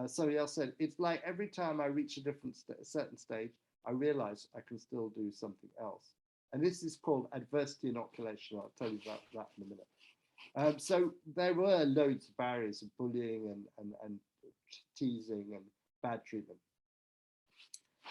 Somebody else said, it's like every time I reach a different certain stage, I realize I can still do something else. And this is called adversity inoculation. I'll tell you about that in a minute. So there were loads of barriers of bullying and teasing and bad treatment.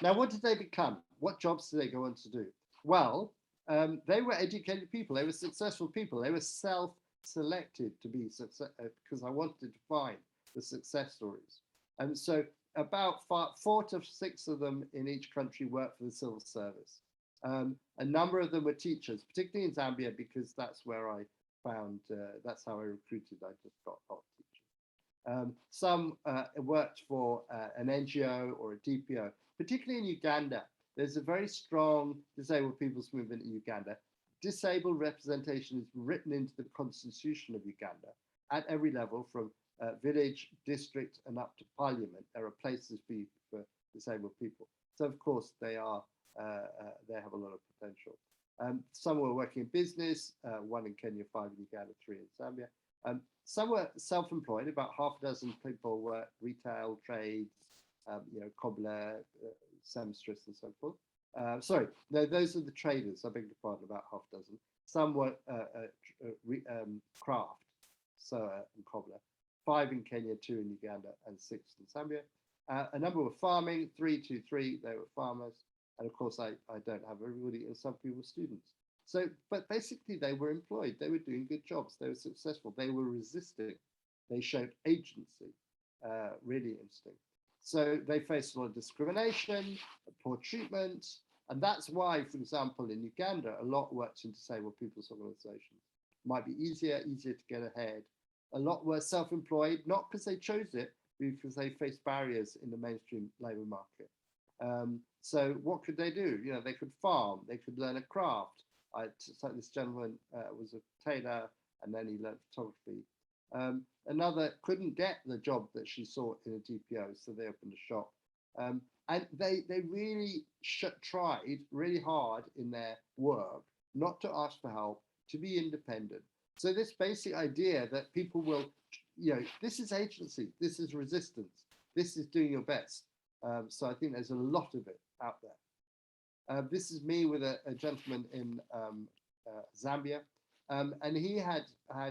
Now, what did they become? What jobs did they go on to do? Well, they were educated people. They were successful people. They were self-selected to be success because I wanted to find the success stories. And so about 4 to 6 of them in each country worked for the civil service. A number of them were teachers, particularly in Zambia, because that's where I found, that's how I recruited. I just got hot teachers. Some worked for an NGO or a DPO, particularly in Uganda. There's a very strong disabled people's movement in Uganda. Disabled representation is written into the constitution of Uganda at every level, from village, district, and up to parliament. There are places for disabled people. So of course they are, they have a lot of potential. Some were working in business, 1 in Kenya, 5 in Uganda, 3 in Zambia. Some were self-employed, about half a dozen people were retail, trades, cobbler, seamstress, and so forth. Sorry, no, those are the traders, I beg your pardon, about half a dozen. Some were craft, sewer and cobbler. 5 in Kenya, 2 in Uganda, and 6 in Zambia. A number were farming, 3, 2, 3, they were farmers. And of course, I don't have everybody, and some people were students. So, but basically they were employed, they were doing good jobs, they were successful, they were resisting, they showed agency, really interesting. So they faced a lot of discrimination, poor treatment, and that's why, for example, in Uganda, a lot worked in disabled people's organizations. Might be easier to get ahead. A lot were self-employed, not because they chose it, but because they faced barriers in the mainstream labor market. So what could they do? You know, they could farm, they could learn a craft. So this gentleman was a tailor, and then he learned photography. Another couldn't get the job that she sought in a DPO, so they opened a shop. And they really tried really hard in their work not to ask for help, to be independent. So this basic idea that people will, this is agency, this is resistance. this is doing your best. So I think there's a lot of it out there. This is me with a gentleman in Zambia, and he had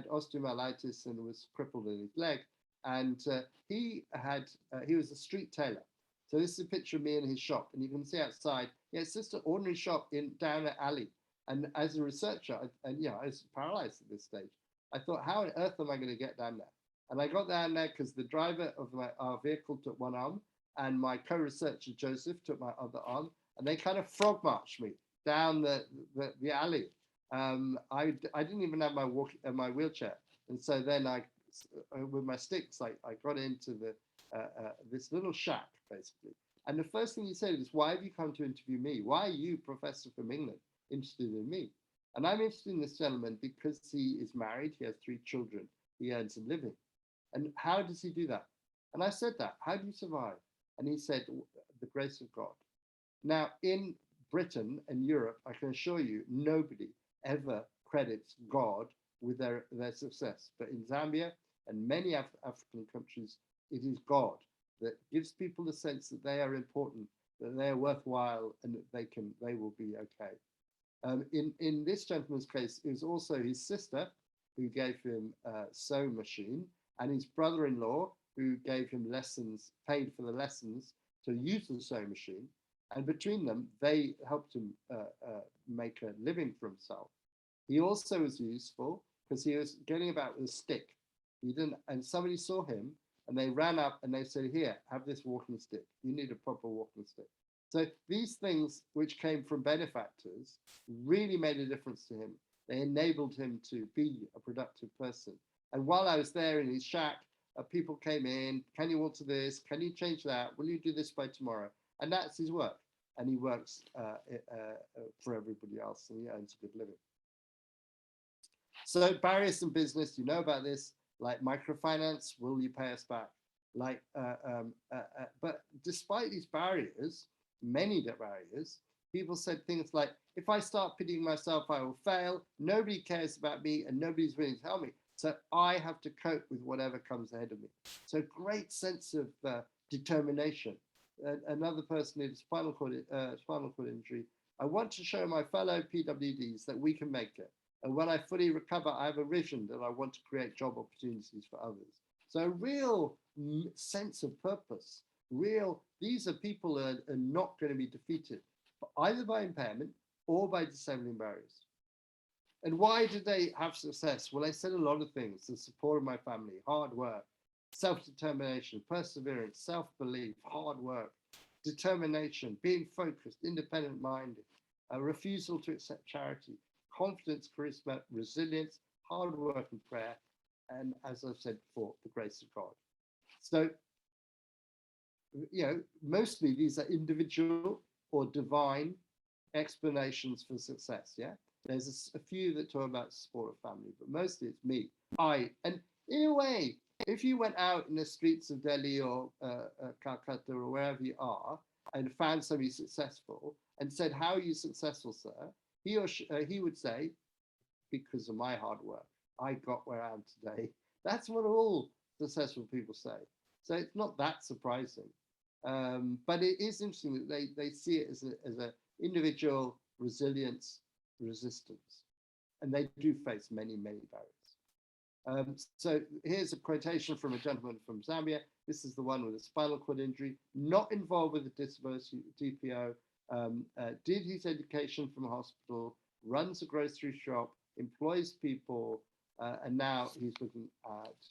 osteomyelitis and was crippled in his leg, and he was a street tailor. So this is a picture of me in his shop, and you can see outside, yeah, it's just an ordinary shop down an alley. And as a researcher, I was paralyzed at this stage. I thought, how on earth am I going to get down there? And I got down there because the driver of our vehicle took one arm, and my co-researcher Joseph took my other arm, and they kind of frog marched me down the alley. I didn't even have my wheelchair, and so then with my sticks, I got into this little shack basically. And the first thing he said is, "Why have you come to interview me? Why are you, professor from England, interested in me?" And I'm interested in this gentleman because he is married, he has 3 children, he earns a living. And how does he do that? And I said that, how do you survive? And he said, the grace of God. Now, in Britain and Europe, I can assure you, nobody ever credits God with their success. But in Zambia and many African countries, it is God that gives people the sense that they are important, that they are worthwhile, and that they will be okay. In this gentleman's case, it was also his sister who gave him a sewing machine, and his brother-in-law who gave him lessons, paid for the lessons to use the sewing machine. And between them, they helped him make a living for himself. He also was useful because he was getting about with a stick. And somebody saw him, and they ran up and they said, "Here, have this walking stick. You need a proper walking stick." So these things which came from benefactors really made a difference to him. They enabled him to be a productive person. And while I was there in his shack, people came in, "Can you alter this? Can you change that? Will you do this by tomorrow?" And that's his work. And he works for everybody else, and he earns a good living. So barriers in business, you know about this, like microfinance, will you pay us back? But despite these barriers, many barriers, people said things like, if I start pitying myself, I will fail. Nobody cares about me and nobody's willing to help me. So I have to cope with whatever comes ahead of me. So great sense of determination. Another person with spinal cord injury, I want to show my fellow PWDs that we can make it. And when I fully recover, I have a vision that I want to create job opportunities for others. So a real sense of purpose, these are people that are not going to be defeated, either by impairment or by disabling barriers. And why did they have success? Well, I said a lot of things: the support of my family, hard work, self-determination, perseverance, self-belief, hard work, determination, being focused, independent-minded, a refusal to accept charity, confidence, charisma, resilience, hard work and prayer, and as I've said before, the grace of God. So, mostly these are individual or divine explanations for success, yeah? There's a few that talk about support of family, but mostly it's me, and in a way, if you went out in the streets of Delhi or Calcutta or wherever you are and found somebody successful and said, "How are you successful, sir?" He would say, "Because of my hard work, I got where I am today." That's what all successful people say. So it's not that surprising. But it is interesting that they see it as an individual resilience, resistance. And they do face many, many barriers. So here's a quotation from a gentleman from Zambia. This is the one with a spinal cord injury, not involved with a disability DPO, did his education from a hospital, runs a grocery shop, employs people, and now he's looking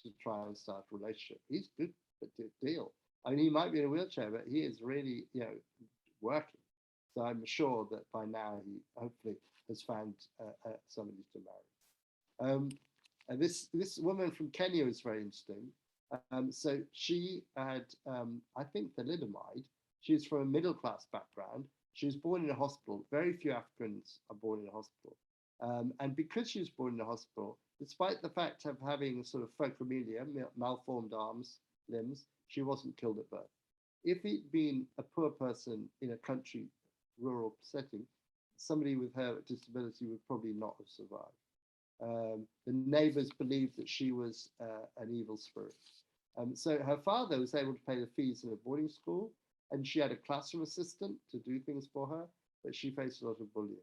to try and start a relationship. He's good at the deal. I mean, he might be in a wheelchair, but he is really, working. So I'm sure that by now he hopefully has found somebody to marry. And this woman from Kenya is very interesting. So she had, I think, thalidomide. She's from a middle-class background. She was born in a hospital. Very few Africans are born in a hospital. And because she was born in a hospital, despite the fact of having sort of phocomelia, malformed arms, limbs, she wasn't killed at birth. If he'd been a poor person in a country, rural setting, somebody with her disability would probably not have survived. The neighbors believed that she was an evil spirit. So her father was able to pay the fees in a boarding school, and she had a classroom assistant to do things for her, but she faced a lot of bullying.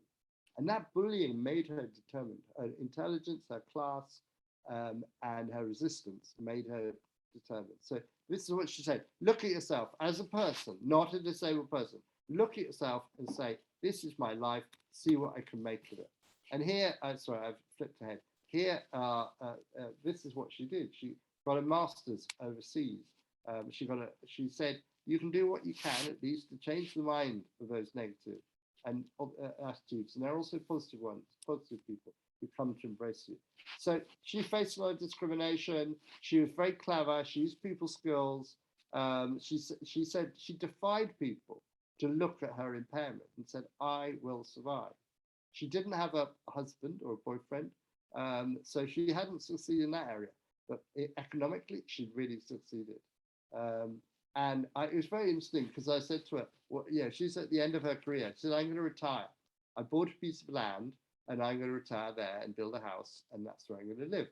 And that bullying made her determined. Her intelligence, her class, and her resistance made her determined. So this is what she said: look at yourself as a person, not a disabled person. Look at yourself and say, this is my life, see what I can make of it. And here, sorry, I've flipped ahead. Here, this is what she did. She got a master's overseas. She said, you can do what you can, at least, to change the mind of those negative and attitudes. And there are also positive ones, positive people who come to embrace you. So she faced a lot of discrimination. She was very clever. She used people skills. She said she defied people to look at her impairment and said, I will survive. She didn't have a husband or a boyfriend, so she hadn't succeeded in that area. But economically, she'd really succeeded. And it was very interesting because I said to her, well, yeah, she's at the end of her career. She said, I'm going to retire. I bought a piece of land and I'm going to retire there and build a house, and that's where I'm going to live.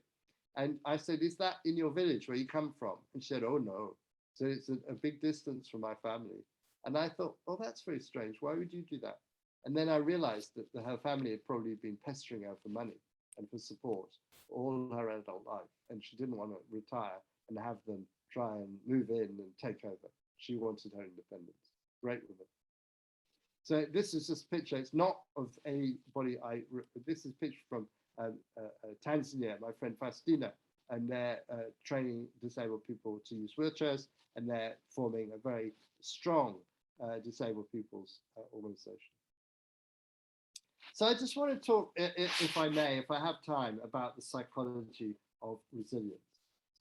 And I said, is that in your village where you come from? And she said, oh, no. So it's a big distance from my family. And I thought, oh, that's very strange. Why would you do that? And then I realized that her family had probably been pestering her for money and for support all her adult life. And she didn't want to retire and have them try and move in and take over. She wanted her independence. Great woman. So this is just a picture. It's not of anybody. This is a picture from Tanzania, my friend Faustina, and they're training disabled people to use wheelchairs, and they're forming a very strong disabled people's organization. So I just want to talk, if I may, if I have time, about the psychology of resilience.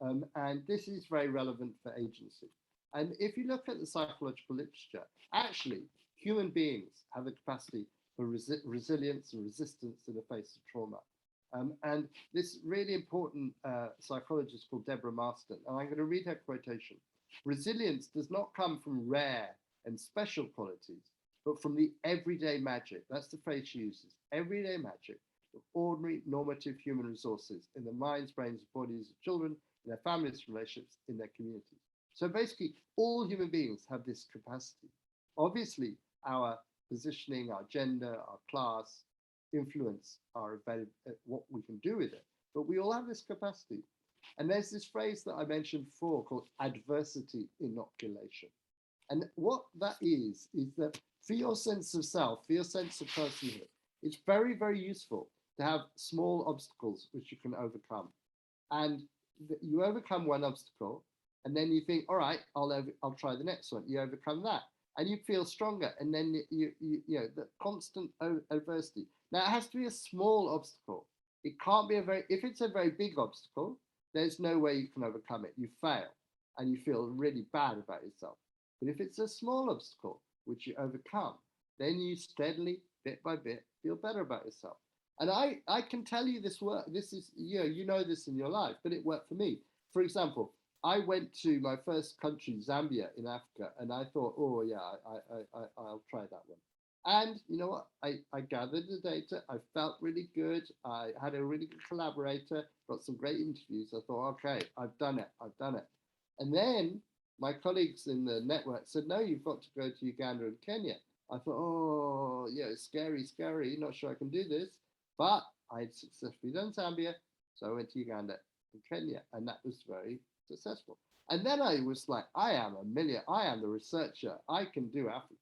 And this is very relevant for agency. And if you look at the psychological literature, actually, human beings have a capacity for resilience and resistance in the face of trauma. And this really important psychologist called Deborah Marston, and I'm going to read her quotation. Resilience does not come from rare and special qualities, but from the everyday magic. That's the phrase she uses, everyday magic of ordinary normative human resources in the minds, brains, and bodies of children, in their families, relationships, in their communities. So basically, all human beings have this capacity. Obviously, our positioning, our gender, our class, influence what we can do with it, but we all have this capacity. And there's this phrase that I mentioned before called adversity inoculation. And what that is that for your sense of self, for your sense of personhood, it's very, very useful to have small obstacles which you can overcome. And you overcome one obstacle, and then you think, all right, I'll try the next one. You overcome that, and you feel stronger. And then you know, the constant adversity. Now it has to be a small obstacle. It can't be if it's a very big obstacle, there's no way you can overcome it. You fail, and you feel really bad about yourself. But if it's a small obstacle which you overcome, then you steadily, bit by bit, feel better about yourself. And I can tell you this work. This is, you know this in your life, but it worked for me. For example, I went to my first country, Zambia in Africa, and I thought, oh yeah, I'll try that one. And you know what? I gathered the data. I felt really good. I had a really good collaborator, got some great interviews. I thought, okay, I've done it. And then my colleagues in the network said, no, you've got to go to Uganda and Kenya. I thought, oh, yeah, it's scary, not sure I can do this. But I had successfully done Zambia, so I went to Uganda and Kenya, and that was very successful. And then I was like, I am the researcher, I can do Africa.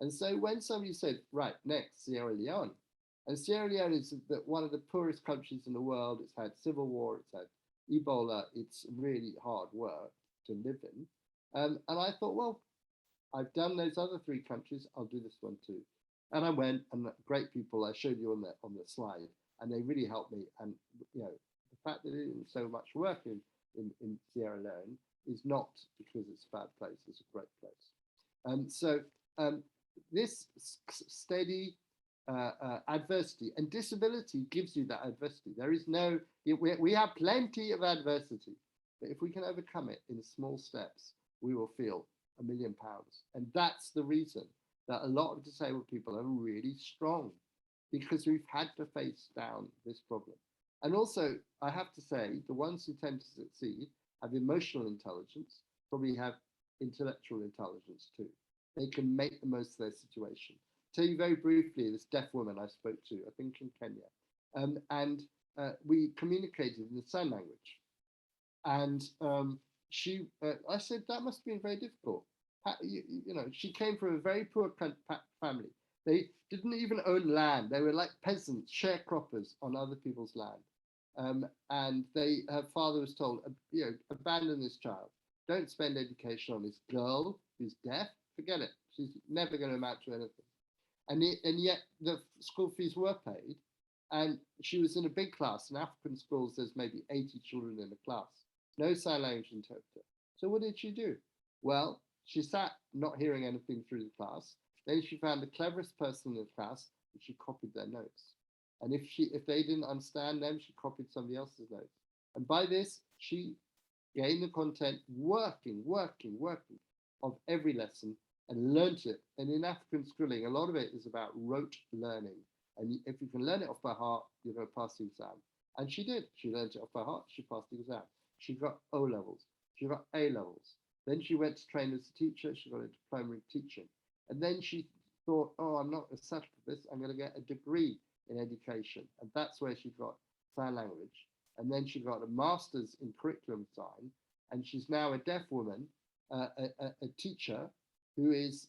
And so when somebody said, right, next, Sierra Leone, and Sierra Leone is one of the poorest countries in the world, it's had civil war, it's had Ebola, it's really hard work to live in. And I thought, well, I've done those other 3 countries, I'll do this one too. And I went, and great people, I showed you on the slide, and they really helped me. And you know, the fact that they did so much work in Sierra Leone is not because it's a bad place, it's a great place. So this steady adversity, and disability gives you that adversity. There is no, we have plenty of adversity, but if we can overcome it in small steps, we will feel £1 million. And that's the reason that a lot of disabled people are really strong, because we've had to face down this problem. And also, I have to say, the ones who tend to succeed have emotional intelligence, probably have intellectual intelligence too. They can make the most of their situation. Tell you very briefly, this deaf woman I spoke to, I think in Kenya, we communicated in the sign language. And I said, that must have been very difficult. You know, she came from a very poor family. They didn't even own land. They were like peasants, sharecroppers on other people's land. And her father was told, you know, abandon this child. Don't spend education on this girl who's deaf. Forget it. She's never going to amount to anything. And yet the school fees were paid. And she was in a big class. In African schools, there's maybe 80 children in a class. No sign language interpreter. So what did she do? Well, she sat not hearing anything through the class. Then she found the cleverest person in the class and she copied their notes. And if they didn't understand them, she copied somebody else's notes. And by this, she gained the content working of every lesson and learnt it. And in African schooling, a lot of it is about rote learning. And if you can learn it off by heart, you're going to pass the exam. And she did. She learned it off by heart. She passed the exam. She got O levels. She got A levels. Then she went to train as a teacher. She got into primary teaching. And then she thought, oh, I'm not a such for this. I'm going to get a degree in education. And that's where she got sign language. And then she got a master's in curriculum design. And she's now a deaf woman, a teacher who is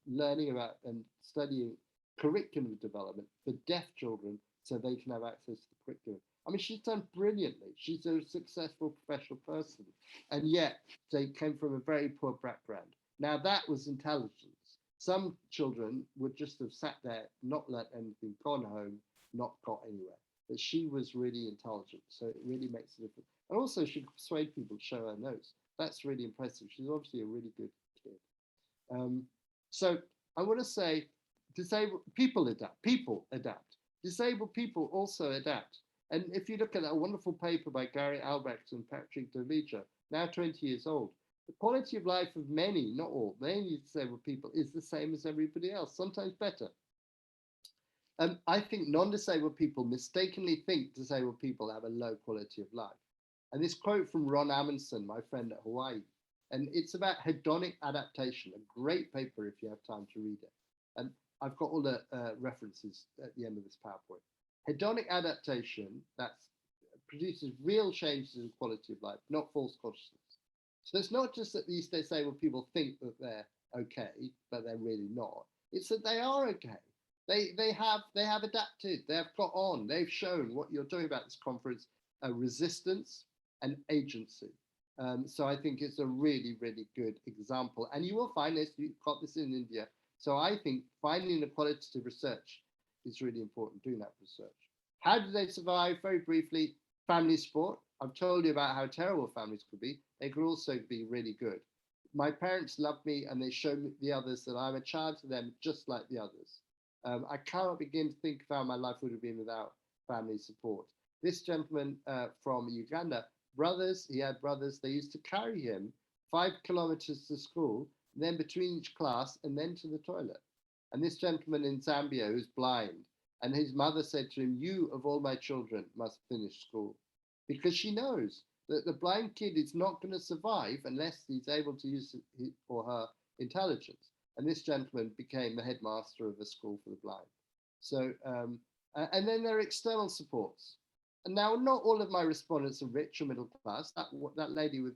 learning about and studying curriculum development for deaf children so they can have access to the curriculum. I mean, she's done brilliantly. She's a successful professional person. And yet they came from a very poor background. Now that was intelligence. Some children would just have sat there, not learnt anything, gone home, not got anywhere. But she was really intelligent. So it really makes a difference. And also she could persuade people to show her notes. That's really impressive. She's obviously a really good kid. So I want to say, disabled people adapt. Disabled people also adapt. And if you look at a wonderful paper by Gary Albrecht and Patrick Dovica, now 20 years old, the quality of life of many, not all, many disabled people is the same as everybody else, sometimes better. I think non-disabled people mistakenly think disabled people have a low quality of life. And this quote from Ron Amundsen, my friend at Hawaii, and it's about hedonic adaptation, a great paper if you have time to read it. And I've got all the references at the end of this PowerPoint. Hedonic adaptation that produces real changes in quality of life, not false consciousness. So it's not just that these disabled people think that they're okay, but they're really not. It's that they are okay. They have adapted. They have got on. They've shown what you're doing about this conference, resistance and agency. So I think it's a really, really good example. And you will find this. You've got this in India. So I think finding the qualitative research is really important, doing that research. How do they survive? Very briefly, family support. I've told you about how terrible families could be. They could also be really good. My parents love me and they show me the others that I'm a child to them, just like the others. I cannot begin to think of how my life would have been without family support. This gentleman from Uganda, he had brothers, they used to carry him 5 kilometers to school, then between each class and then to the toilet. And this gentleman in Zambia who's blind, and his mother said to him, you of all my children must finish school, because she knows that the blind kid is not going to survive unless he's able to use his or her intelligence. And this gentleman became the headmaster of a school for the blind. So, and then there are external supports. And now not all of my respondents are rich or middle class. That lady with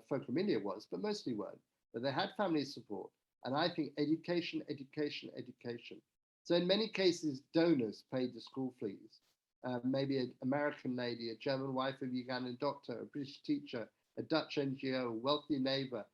Focomilia was, but mostly weren't. But they had family support. And I think education, education, education. So in many cases, donors paid the school fees. Maybe an American lady, a German wife of a Ugandan doctor, a British teacher, a Dutch NGO, a wealthy neighbor.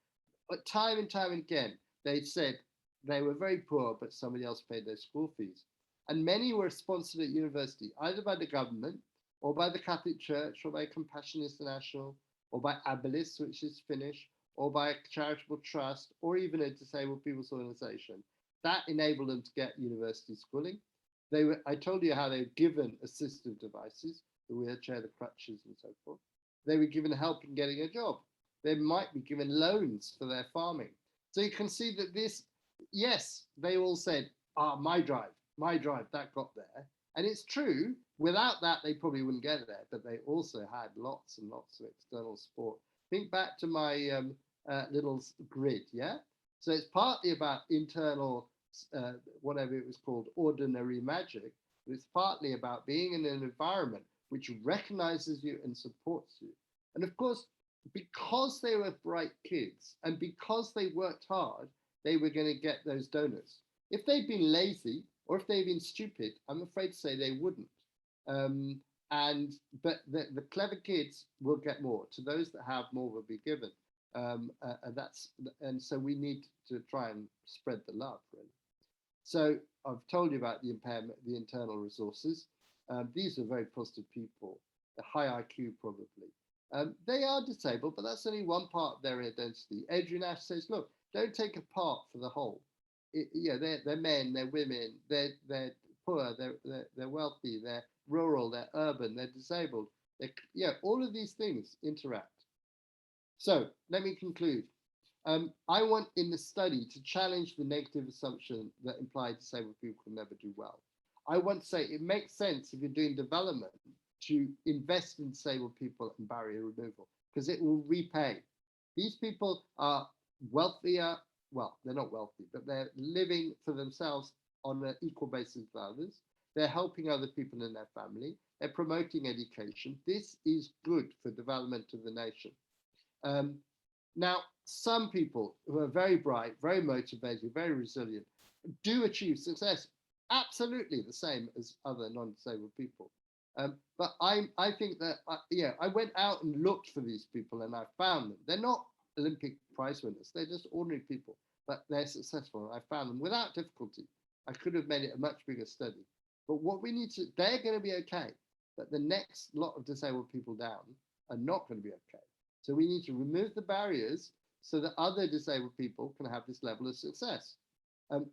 But time and time again, they said they were very poor, but somebody else paid their school fees. And many were sponsored at university, either by the government, or by the Catholic Church, or by Compassion International, or by Abilis, which is Finnish, or by a charitable trust, or even a disabled people's organization. That enabled them to get university schooling. I told you how they were given assistive devices, the wheelchair, the crutches, and so forth. They were given help in getting a job. They might be given loans for their farming. So you can see that this, yes, they all said, my drive, that got there. And it's true, without that, they probably wouldn't get there, but they also had lots and lots of external support. Think back to my little grid, yeah? So it's partly about internal, whatever it was called, ordinary magic, but it's partly about being in an environment which recognizes you and supports you. And of course, because they were bright kids and because they worked hard, they were going to get those donors. If they'd been lazy or if they'd been stupid, I'm afraid to say they wouldn't. But the clever kids will get more. To those that have more will be given. And so we need to try and spread the love, really. So I've told you about the impairment, the internal resources. These are very positive people, the high IQ probably. They are disabled, but that's only one part of their identity. Adrian Ash says, look, don't take a part for the whole. They're men, they're women, they're poor, they're wealthy, they're rural, they're urban, they're disabled. All of these things interact. So let me conclude. I want in the study to challenge the negative assumption that implied disabled people can never do well. I want to say it makes sense if you're doing development to invest in disabled people and barrier removal, because it will repay. These people are wealthier, well, they're not wealthy, but they're living for themselves on an equal basis with others. They're helping other people in their family. They're promoting education. This is good for development of the nation. Now, some people who are very bright, very motivated, very resilient, do achieve success, absolutely the same as other non-disabled people. But I think that, I went out and looked for these people and I found them. They're not Olympic prize winners. They're just ordinary people, but they're successful. And I found them without difficulty. I could have made it a much bigger study. But what we need to, they're going to be okay. But the next lot of disabled people down are not going to be okay. So we need to remove the barriers so that other disabled people can have this level of success.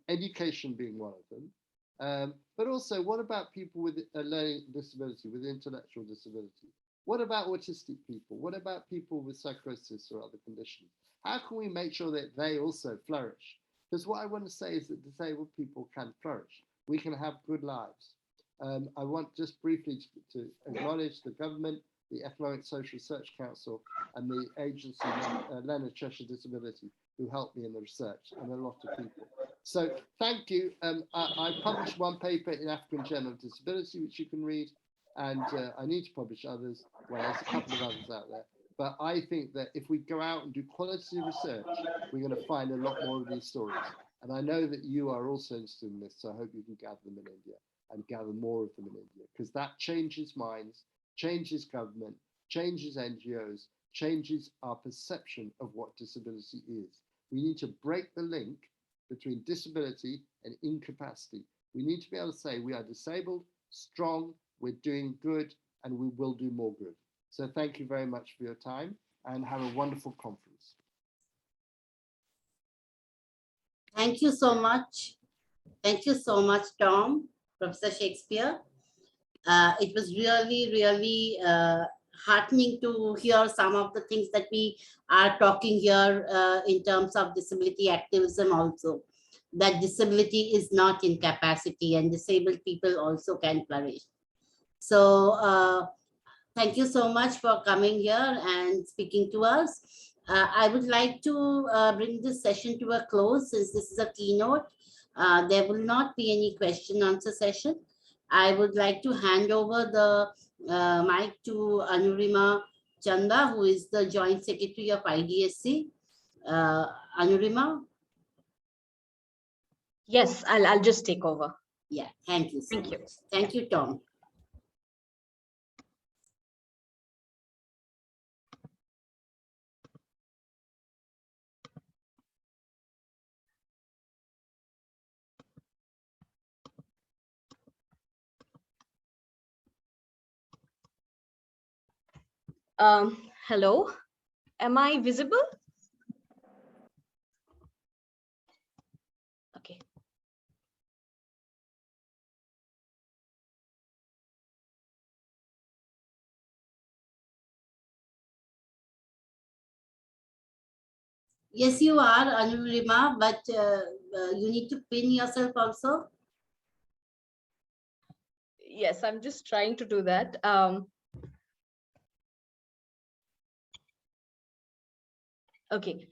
Education being one of them. But also, what about people with a learning disability, with intellectual disability? What about autistic people? What about people with psychosis or other conditions? How can we make sure that they also flourish? Because what I want to say is that disabled people can flourish. We can have good lives. I want just briefly to acknowledge the government, the Economic Social Research Council, and the agency Leonard Cheshire Disability, who helped me in the research, and a lot of people. So thank you. I published one paper in African Journal of Disability, which you can read, and I need to publish others. Well, there's a couple of others out there. But I think that if we go out and do quality research, we're going to find a lot more of these stories. And I know that you are also interested in this, so I hope you can gather them in India and gather more of them in India, because that changes minds, changes government, changes NGOs, changes our perception of what disability is. We need to break the link between disability and incapacity. We need to be able to say we are disabled, strong, we're doing good, and we will do more good. So thank you very much for your time and have a wonderful conference. Thank you so much. Thank you so much, Tom, Professor Shakespeare. It was really, really heartening to hear some of the things that we are talking here in terms of disability activism also, that disability is not incapacity and disabled people also can flourish. So thank you so much for coming here and speaking to us. I would like to bring this session to a close since this is a keynote. There will not be any question answer session. I would like to hand over the mic to Anurima Chanda, who is the Joint Secretary of IDSC. Anurima? Yes, I'll just take over. Yeah, thank you so Thank you. much. Thank you, Tom. Hello, am I visible? Okay. Yes, you are, Anurima, but you need to pin yourself also. Yes, I'm just trying to do that. Okay.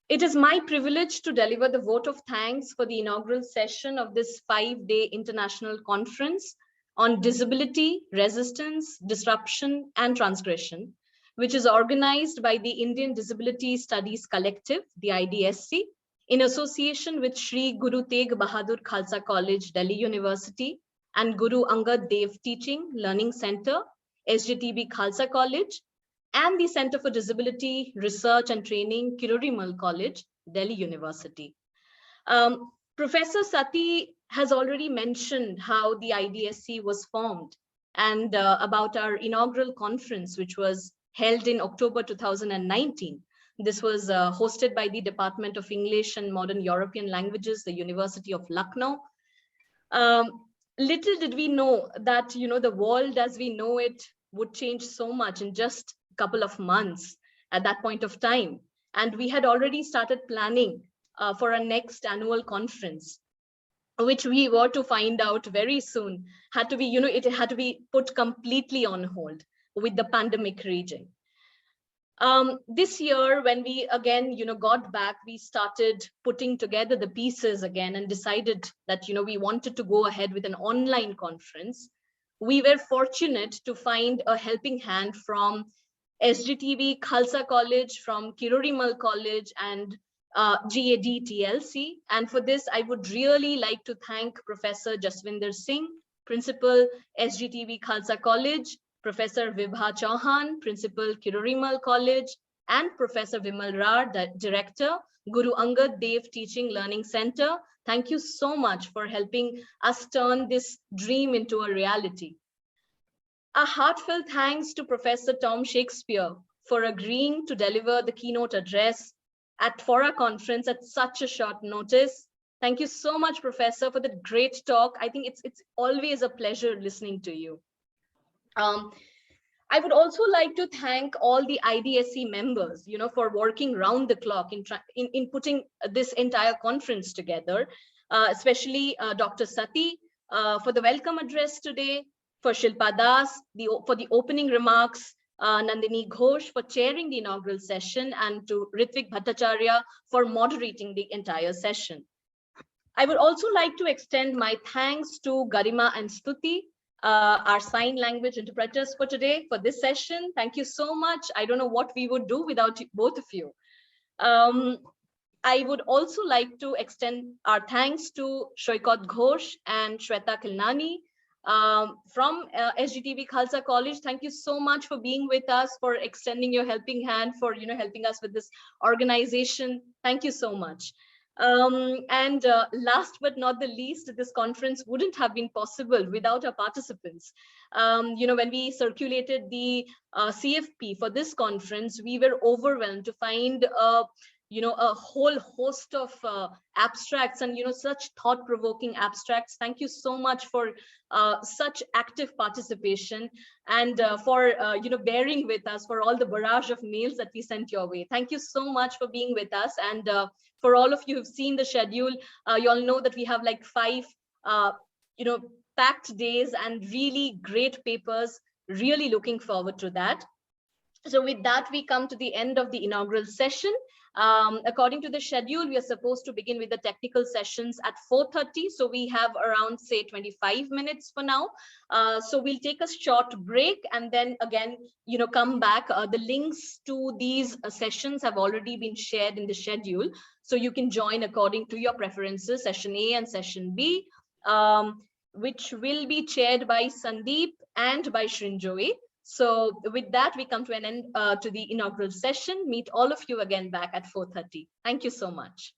It is my privilege to deliver the vote of thanks for the inaugural session of this 5-day international conference on disability, resistance, disruption, and transgression, which is organized by the Indian Disability Studies Collective, the IDSC, in association with Shri Guru Tegh Bahadur Khalsa College, Delhi University, and Guru Angad Dev Teaching Learning Center, SJTB Khalsa College, and the Center for Disability Research and Training, Kirori College, Delhi University. Professor Sati has already mentioned how the IDSC was formed and about our inaugural conference, which was held in October 2019. This was hosted by the Department of English and Modern European Languages, the University of Lucknow. Little did we know that, the world as we know it would change so much in just a couple of months at that point of time. And we had already started planning for our next annual conference, which we were to find out very soon had to be, it had to be put completely on hold with the pandemic raging. This year, when we again, got back, we started putting together the pieces again and decided that, we wanted to go ahead with an online conference. We were fortunate to find a helping hand from SGTB Khalsa College, from Kirori College, and GAD TLC. And for this, I would really like to thank Professor Jaswinder Singh, Principal, SGTB Khalsa College, Professor Vibha Chauhan, Principal, Kirori College, and Professor Vimal Rar, Director, Guru Angad Dev Teaching Learning Center. Thank you so much for helping us turn this dream into a reality. A heartfelt thanks to Professor Tom Shakespeare for agreeing to deliver the keynote address for our conference at such a short notice. Thank you so much, Professor, for the great talk. I think it's always a pleasure listening to you. I would also like to thank all the IDSC members, for working round the clock in putting this entire conference together, especially Dr. Sati for the welcome address today, for Shilpa Das for the opening remarks, Nandini Ghosh for chairing the inaugural session, and to Ritvik Bhattacharya for moderating the entire session. I would also like to extend my thanks to Garima and Stuti, our sign language interpreters for today, for this session. Thank you so much. I don't know what we would do without both of you. I would also like to extend our thanks to Shoykot Ghosh and Shweta Kilnani from SGTB Khalsa College. Thank you so much for being with us, for extending your helping hand, for helping us with this organization. Thank you so much. And last but not the least, this conference wouldn't have been possible without our participants. When we circulated the CFP for this conference, we were overwhelmed to find a whole host of abstracts and such thought-provoking abstracts. Thank you so much for such active participation and for bearing with us for all the barrage of mails that we sent your way. Thank you so much for being with us. And for all of you who've seen the schedule, you all know that we have like 5 packed days and really great papers. Really looking forward to that. So with that, we come to the end of the inaugural session. According to the schedule, we are supposed to begin with the technical sessions at 4:30. So we have around, say, 25 minutes for now. So we'll take a short break and then again, come back. The links to these sessions have already been shared in the schedule. So you can join according to your preferences, session A and session B, which will be chaired by Sandeep and by Shrinjoy. So with that, we come to an end to the inaugural session. Meet all of you again back at 4:30. Thank you so much.